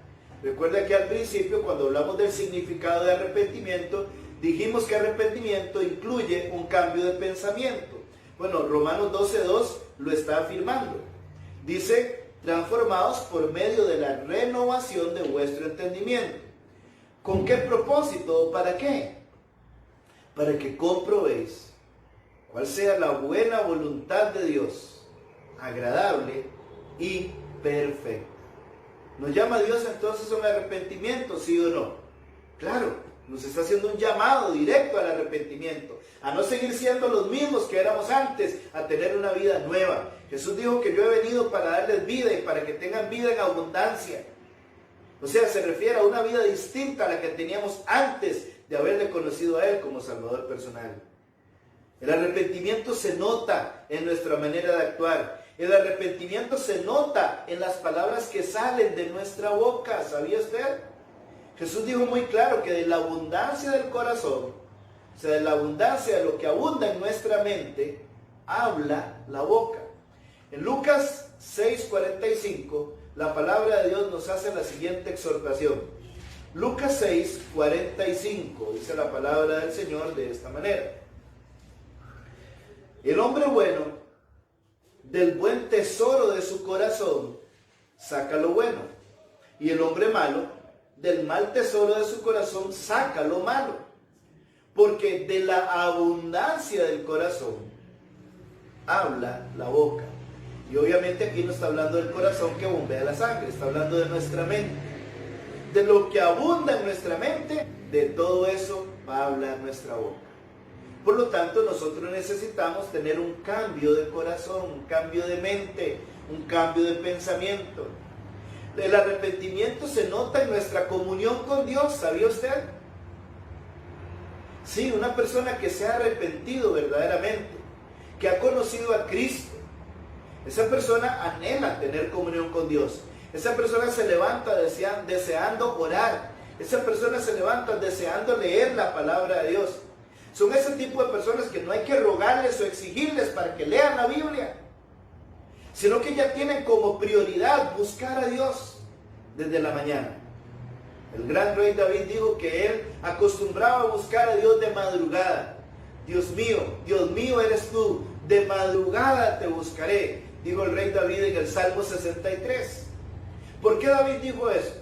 Recuerda que al principio, cuando hablamos del significado de arrepentimiento, dijimos que arrepentimiento incluye un cambio de pensamiento. Bueno, Romanos 12:2 lo está afirmando. Dice, transformaos por medio de la renovación de vuestro entendimiento. ¿Con qué propósito o para qué? Para que comprobéis cuál sea la buena voluntad de Dios, agradable y perfecta. ¿Nos llama Dios entonces a un arrepentimiento, sí o no? Claro, nos está haciendo un llamado directo al arrepentimiento, a no seguir siendo los mismos que éramos antes, a tener una vida nueva. Jesús dijo que yo he venido para darles vida y para que tengan vida en abundancia. O sea, se refiere a una vida distinta a la que teníamos antes de haberle conocido a Él como Salvador personal. El arrepentimiento se nota en nuestra manera de actuar. El arrepentimiento se nota en las palabras que salen de nuestra boca. ¿Sabía usted? Jesús dijo muy claro que de la abundancia del corazón, o sea, de la abundancia de lo que abunda en nuestra mente, habla la boca. En Lucas 6:45, la palabra de Dios nos hace la siguiente exhortación. Lucas 6:45, dice la palabra del Señor de esta manera. El hombre bueno, del buen tesoro de su corazón, saca lo bueno. Y el hombre malo, del mal tesoro de su corazón, saca lo malo. Porque de la abundancia del corazón, habla la boca. Y obviamente aquí no está hablando del corazón que bombea la sangre, está hablando de nuestra mente. De lo que abunda en nuestra mente, de todo eso va a hablar nuestra boca. Por lo tanto, nosotros necesitamos tener un cambio de corazón, un cambio de mente, un cambio de pensamiento. El arrepentimiento se nota en nuestra comunión con Dios, ¿sabía usted? Sí, una persona que se ha arrepentido verdaderamente, que ha conocido a Cristo, esa persona anhela tener comunión con Dios. Esa persona se levanta deseando orar. Esa persona se levanta deseando leer la palabra de Dios. Son ese tipo de personas que no hay que rogarles o exigirles para que lean la Biblia, sino que ya tienen como prioridad buscar a Dios desde la mañana. El gran rey David dijo que él acostumbraba a buscar a Dios de madrugada. Dios mío eres tú, de madrugada te buscaré, dijo el rey David en el Salmo 63. ¿Por qué David dijo eso?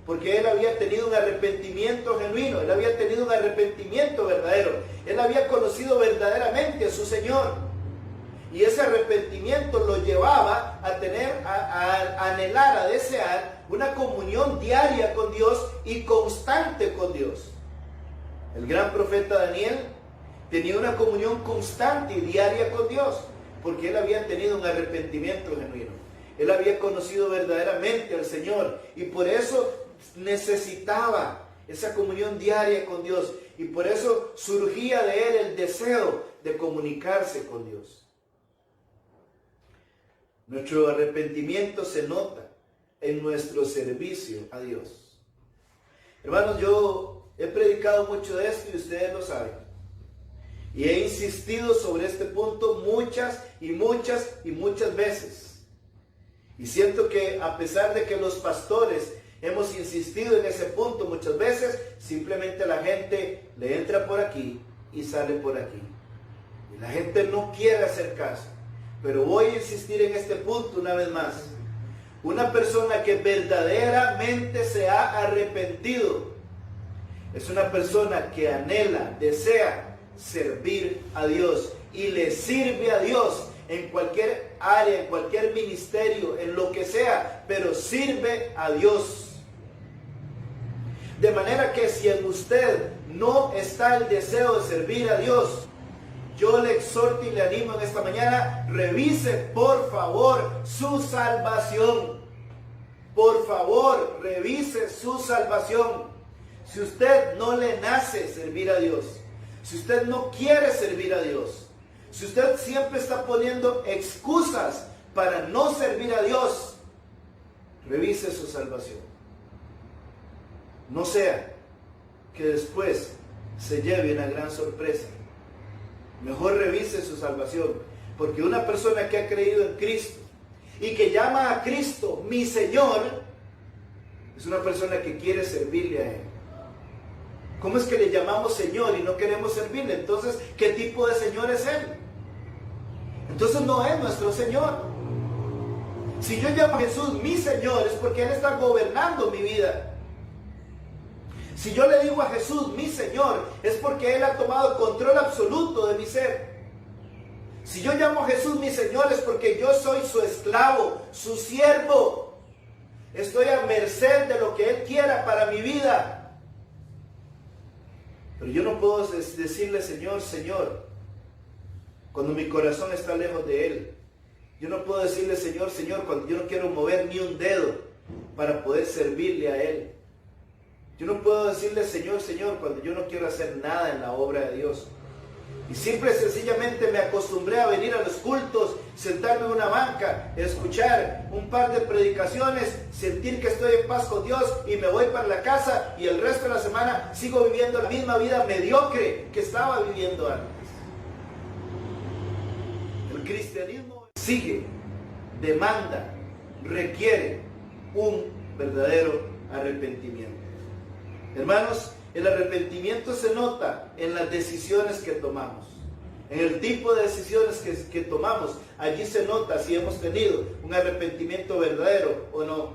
Porque él había tenido un arrepentimiento genuino, él había tenido un arrepentimiento verdadero, él había conocido verdaderamente a su Señor. Y ese arrepentimiento lo llevaba a anhelar, a desear una comunión diaria con Dios y constante con Dios. El gran profeta Daniel tenía una comunión constante y diaria con Dios, porque él había tenido un arrepentimiento genuino. Él había conocido verdaderamente al Señor y por eso necesitaba esa comunión diaria con Dios y por eso surgía de él el deseo de comunicarse con Dios. Nuestro arrepentimiento se nota en nuestro servicio a Dios. Hermanos, yo he predicado mucho de esto y ustedes lo saben. Y he insistido sobre este punto muchas veces. Y siento que a pesar de que los pastores hemos insistido en ese punto muchas veces, simplemente la gente le entra por aquí y sale por aquí. Y la gente no quiere hacer caso. Pero voy a insistir en este punto una vez más. Una persona que verdaderamente se ha arrepentido es una persona que anhela, desea servir a Dios y le sirve a Dios en cualquier área, en cualquier ministerio, en lo que sea, pero sirve a Dios. De manera que si en usted no está el deseo de servir a Dios, yo le exhorto y le animo en esta mañana, revise por favor su salvación. Por favor, revise su salvación. Si usted no le nace servir a Dios, si usted no quiere servir a Dios, si usted siempre está poniendo excusas para no servir a Dios, revise su salvación. No sea que después se lleve una gran sorpresa. Mejor revise su salvación, porque una persona que ha creído en Cristo y que llama a Cristo mi Señor, es una persona que quiere servirle a Él. ¿Cómo es que le llamamos Señor y no queremos servirle? Entonces, ¿qué tipo de Señor es Él? Entonces no es nuestro Señor. Si yo llamo a Jesús mi Señor, es porque Él está gobernando mi vida. Si yo le digo a Jesús mi Señor, es porque Él ha tomado control absoluto de mi ser. Si yo llamo a Jesús mi Señor es porque yo soy su esclavo, su siervo. Estoy a merced de lo que Él quiera para mi vida. Pero yo no puedo decirle Señor, Señor, cuando mi corazón está lejos de Él. Yo no puedo decirle Señor, Señor, cuando yo no quiero mover ni un dedo para poder servirle a Él. Yo no puedo decirle Señor, Señor, cuando yo no quiero hacer nada en la obra de Dios. Y simple y sencillamente me acostumbré a venir a los cultos, sentarme en una banca, escuchar un par de predicaciones, sentir que estoy en paz con Dios y me voy para la casa y el resto de la semana sigo viviendo la misma vida mediocre que estaba viviendo antes. El cristianismo exige, demanda, requiere un verdadero arrepentimiento. Hermanos, el arrepentimiento se nota en las decisiones que tomamos, en el tipo de decisiones que tomamos. Allí se nota si hemos tenido un arrepentimiento verdadero o no.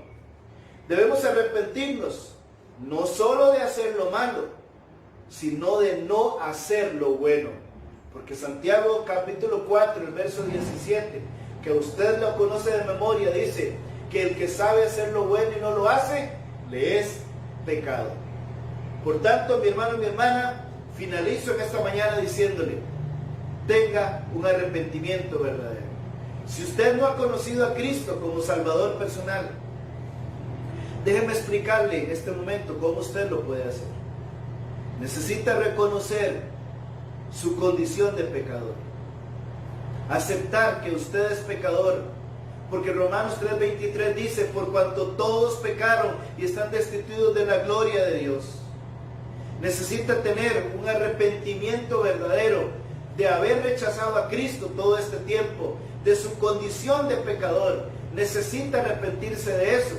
Debemos arrepentirnos no solo de hacer lo malo, sino de no hacer lo bueno. Porque Santiago capítulo 4, el verso 17, que usted lo conoce de memoria, dice que el que sabe hacer lo bueno y no lo hace, le es pecado. Por tanto, mi hermano y mi hermana, finalizo en esta mañana diciéndole, tenga un arrepentimiento verdadero. Si usted no ha conocido a Cristo como Salvador personal, déjeme explicarle en este momento cómo usted lo puede hacer. Necesita reconocer su condición de pecador. Aceptar que usted es pecador. Porque Romanos 3:23 dice, por cuanto todos pecaron y están destituidos de la gloria de Dios. Necesita tener un arrepentimiento verdadero de haber rechazado a Cristo todo este tiempo, de su condición de pecador. Necesita arrepentirse de eso.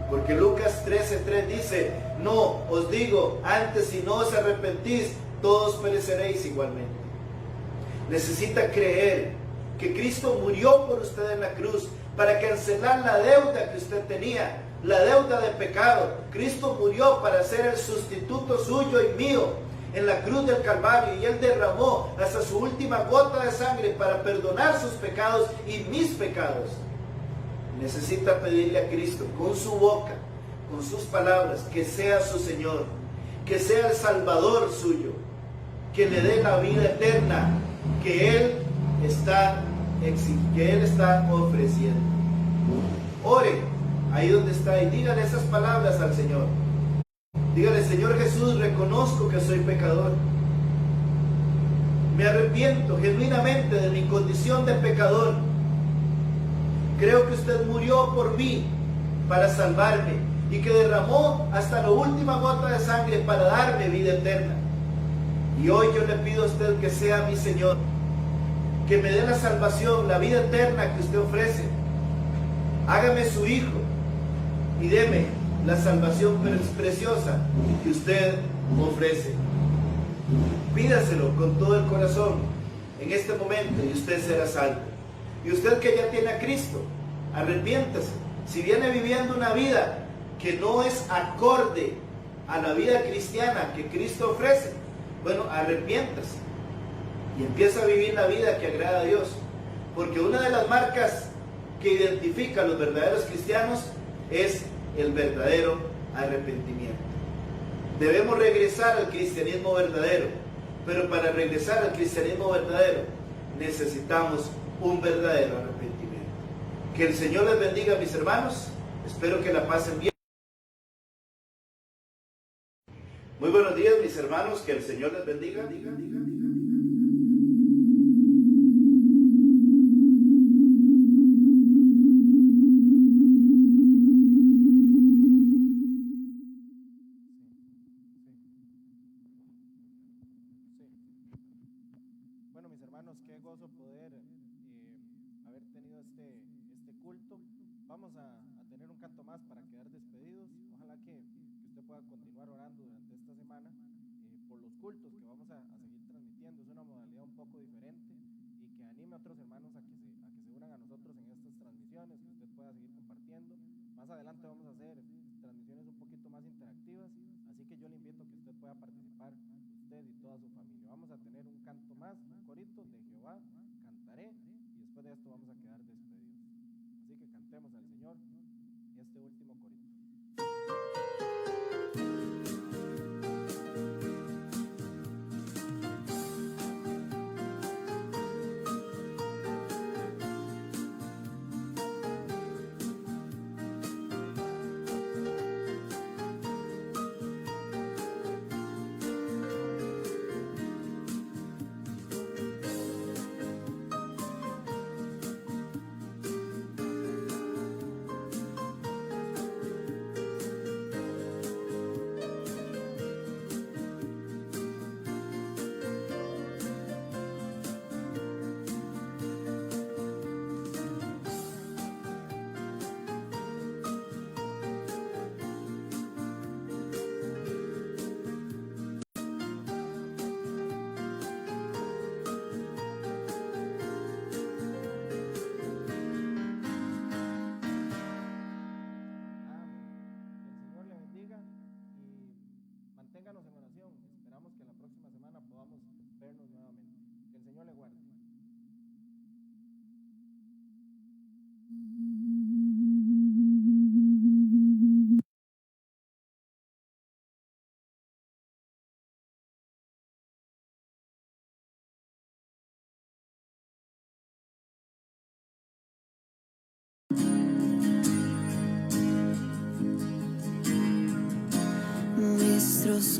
Porque Lucas 13:3 dice, no, os digo, antes si no os arrepentís, todos pereceréis igualmente. Necesita creer que Cristo murió por usted en la cruz para cancelar la deuda que usted tenía, la deuda de pecado. Cristo murió para ser el sustituto suyo y mío en la cruz del Calvario, y Él derramó hasta su última gota de sangre para perdonar sus pecados y mis pecados. Necesita pedirle a Cristo con su boca, con sus palabras, que sea su Señor, que sea el Salvador suyo, que le dé la vida eterna que Él está ofreciendo. Ore ahí donde está y dígale esas palabras al Señor. Dígale, Señor Jesús, reconozco que soy pecador. Me arrepiento genuinamente de mi condición de pecador. Creo que usted murió por mí para salvarme y que derramó hasta la última gota de sangre para darme vida eterna. Y hoy yo le pido a usted que sea mi Señor, que me dé la salvación, la vida eterna que usted ofrece. Hágame su hijo y deme la salvación preciosa que usted ofrece. Pídaselo con todo el corazón en este momento y usted será salvo. Y usted que ya tiene a Cristo, arrepiéntase. Si viene viviendo una vida que no es acorde a la vida cristiana que Cristo ofrece, bueno, arrepiéntase y empieza a vivir la vida que agrada a Dios. Porque una de las marcas que identifica a los verdaderos cristianos es el verdadero arrepentimiento. Debemos regresar al cristianismo verdadero, pero para regresar al cristianismo verdadero necesitamos un verdadero arrepentimiento. Que el Señor les bendiga, mis hermanos. Espero que la pasen bien. Muy buenos días, mis hermanos. Que el Señor les bendiga. Bueno, mis hermanos, qué gozo poder haber tenido este culto. Vamos a tener un canto más para quedar despedidos. Ojalá que usted pueda continuar orando durante esta semana por los cultos que vamos a seguir transmitiendo. Es una modalidad un poco diferente y que anime a otros hermanos a que se unan a nosotros en estas transmisiones, que usted pueda seguir compartiendo. Más adelante vamos a hacer transmisiones un poquito más interactivas, así que yo le invito a que usted pueda participar, usted y toda su familia. Vamos a tener un canto más, un corito de Jehová daré, y después de esto vamos a quedar despedidos. Así que cantemos al Señor este último corito. Manténganos en oración. Esperamos que la próxima semana podamos vernos nuevamente. Que el Señor le guarde. Nuestros